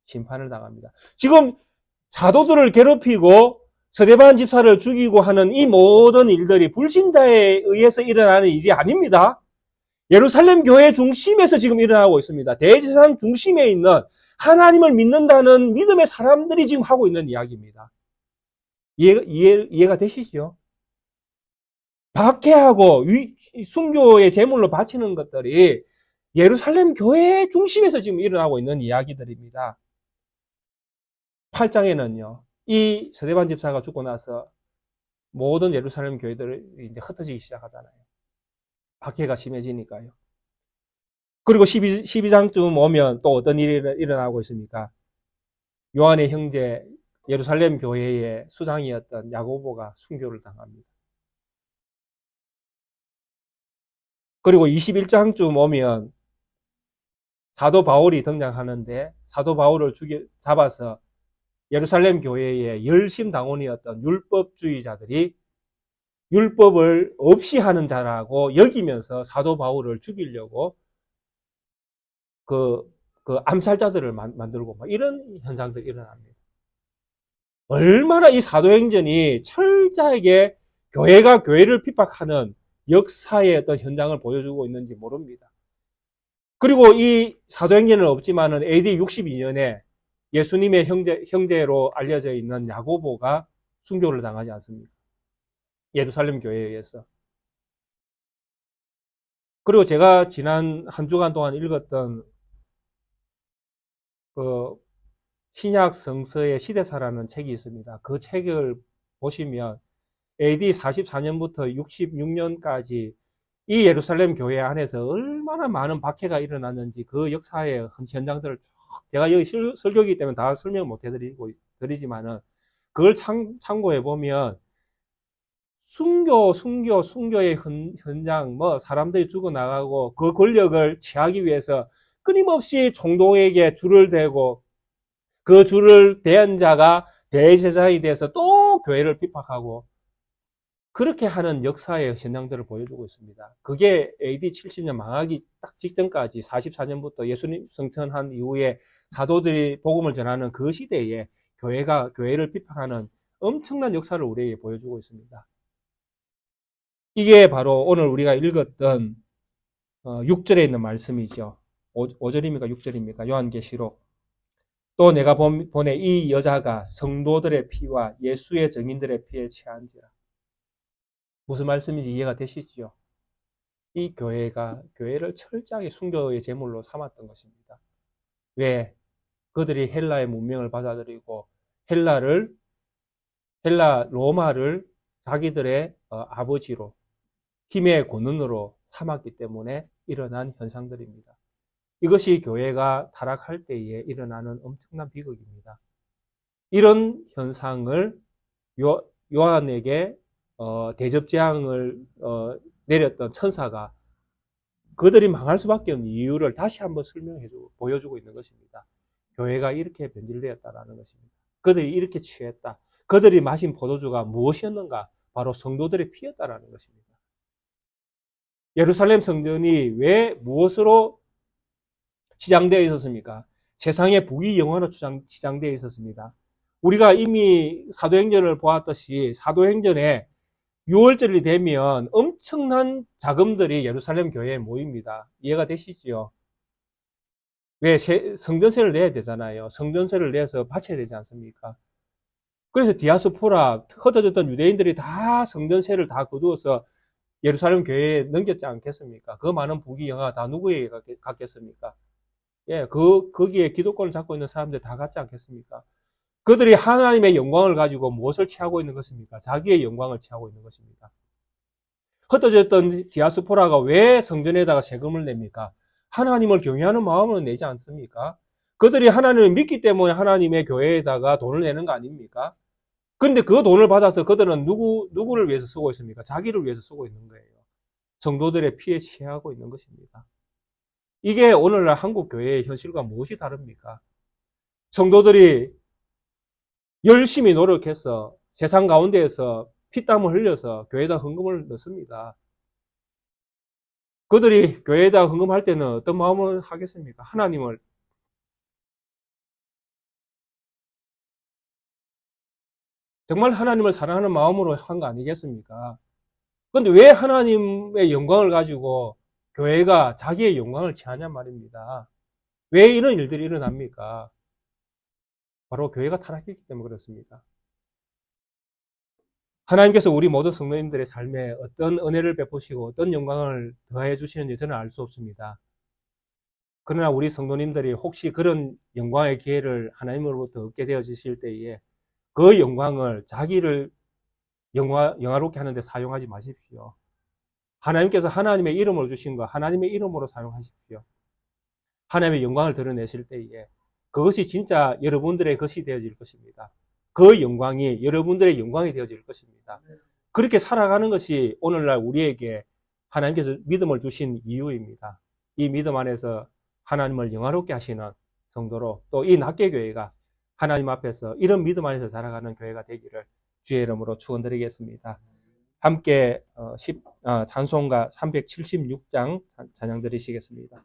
심판을 당합니다. 지금 사도들을 괴롭히고 스데반 집사를 죽이고 하는 이 모든 일들이 불신자에 의해서 일어나는 일이 아닙니다. 예루살렘 교회 중심에서 지금 일어나고 있습니다. 대제사장 중심에 있는 하나님을 믿는다는 믿음의 사람들이 지금 하고 있는 이야기입니다. 이해가 되시죠? 박해하고 순교의 제물로 바치는 것들이 예루살렘 교회 중심에서 지금 일어나고 있는 이야기들입니다. 8장에는요, 이 스데반 집사가 죽고 나서 모든 예루살렘 교회들이 이제 흩어지기 시작하잖아요. 박해가 심해지니까요. 그리고 12장쯤 오면 또 어떤 일이 일어나고 있습니까? 요한의 형제 예루살렘 교회의 수장이었던 야고보가 순교를 당합니다. 그리고 21장쯤 오면 사도 바울이 등장하는데 사도 바울을 잡아서 예루살렘 교회의 열심 당원이었던 율법주의자들이 율법을 없이 하는 자라고 여기면서 사도 바울을 죽이려고 그 암살자들을 만들고 이런 현상들이 일어납니다. 얼마나 이 사도행전이 철저하게 교회가 교회를 핍박하는 역사의 어떤 현장을 보여주고 있는지 모릅니다. 그리고 이 사도행전은 없지만은 AD 62년에 예수님의 형제로 알려져 있는 야고보가 순교를 당하지 않습니까? 예루살렘 교회에 의해서. 그리고 제가 지난 한 주간 동안 읽었던 그 신약 성서의 시대사라는 책이 있습니다. 그 책을 보시면 AD 44년부터 66년까지 이 예루살렘 교회 안에서 얼마나 많은 박해가 일어났는지 그 역사의 현장들을 제가 여기 설교이기 때문에 다 설명 못 해드리지만은 그걸 참고해 보면 순교의 현장, 사람들이 죽어나가고 그 권력을 취하기 위해서 끊임없이 종독에게 줄을 대고 그 줄을 대한 자가 대제사장이 돼서 또 교회를 핍박하고 그렇게 하는 역사의 현장들을 보여주고 있습니다. 그게 AD 70년 망하기 딱 직전까지 44년부터 예수님 승천한 이후에 사도들이 복음을 전하는 그 시대에 교회를 핍박하는 엄청난 역사를 우리에게 보여주고 있습니다. 이게 바로 오늘 우리가 읽었던 6절에 있는 말씀이죠. 5절입니까? 6절입니까? 요한계시록. 또 내가 보내 이 여자가 성도들의 피와 예수의 증인들의 피에 취한지라. 무슨 말씀인지 이해가 되시죠? 이 교회를 철저하게 순교의 제물로 삼았던 것입니다. 왜? 그들이 헬라의 문명을 받아들이고 로마를 자기들의 아버지로 힘의 권능으로 삼았기 때문에 일어난 현상들입니다. 이것이 교회가 타락할 때에 일어나는 엄청난 비극입니다. 이런 현상을 요한에게 대접재앙을 내렸던 천사가 그들이 망할 수밖에 없는 이유를 다시 한번 보여주고 있는 것입니다. 교회가 이렇게 변질되었다라는 것입니다. 그들이 이렇게 취했다. 그들이 마신 포도주가 무엇이었는가? 바로 성도들의 피였다라는 것입니다. 예루살렘 성전이 왜 무엇으로 지장되어 있었습니까? 세상의 부귀영화로 지장되어 있었습니다. 우리가 이미 사도행전을 보았듯이 사도행전에 6월절이 되면 엄청난 자금들이 예루살렘 교회에 모입니다. 이해가 되시지요? 왜? 성전세를 내야 되잖아요. 성전세를 내서 바쳐야 되지 않습니까? 그래서 디아스포라, 흩어졌던 유대인들이 다 성전세를 다 거두어서 예루살렘 교회에 넘겼지 않겠습니까? 그 많은 부귀영화가 다 누구에게 갔겠습니까? 예, 거기에 기득권을 잡고 있는 사람들 다 갖지 않겠습니까? 그들이 하나님의 영광을 가지고 무엇을 취하고 있는 것입니까? 자기의 영광을 취하고 있는 것입니다. 흩어졌던 디아스포라가 왜 성전에다가 세금을 냅니까? 하나님을 경외하는 마음으로 내지 않습니까? 그들이 하나님을 믿기 때문에 하나님의 교회에다가 돈을 내는 거 아닙니까? 그런데 그 돈을 받아서 그들은 누구를 위해서 쓰고 있습니까? 자기를 위해서 쓰고 있는 거예요. 성도들의 피에 취하고 있는 것입니다. 이게 오늘날 한국 교회의 현실과 무엇이 다릅니까? 성도들이 열심히 노력해서 세상 가운데에서 피땀을 흘려서 교회에다 헌금을 넣습니다. 그들이 교회에다 헌금할 때는 어떤 마음을 하겠습니까? 정말 하나님을 사랑하는 마음으로 한 거 아니겠습니까? 그런데 왜 하나님의 영광을 가지고 교회가 자기의 영광을 취하냔 말입니다. 왜 이런 일들이 일어납니까? 바로 교회가 타락했기 때문에 그렇습니다. 하나님께서 우리 모든 성도님들의 삶에 어떤 은혜를 베푸시고 어떤 영광을 더해 주시는지 저는 알 수 없습니다. 그러나 우리 성도님들이 혹시 그런 영광의 기회를 하나님으로부터 얻게 되어지실 때에 그 영광을 자기를 영화롭게 하는데 사용하지 마십시오. 하나님께서 하나님의 이름으로 주신 거 하나님의 이름으로 사용하십시오. 하나님의 영광을 드러내실 때에 그것이 진짜 여러분들의 것이 되어질 것입니다. 그 영광이 여러분들의 영광이 되어질 것입니다. 그렇게 살아가는 것이 오늘날 우리에게 하나님께서 믿음을 주신 이유입니다. 이 믿음 안에서 하나님을 영화롭게 하시는 성도로 또 이 낱개교회가 하나님 앞에서 이런 믿음 안에서 살아가는 교회가 되기를 주의 이름으로 축원드리겠습니다. 함께 찬송가 376장 찬양 드리시겠습니다.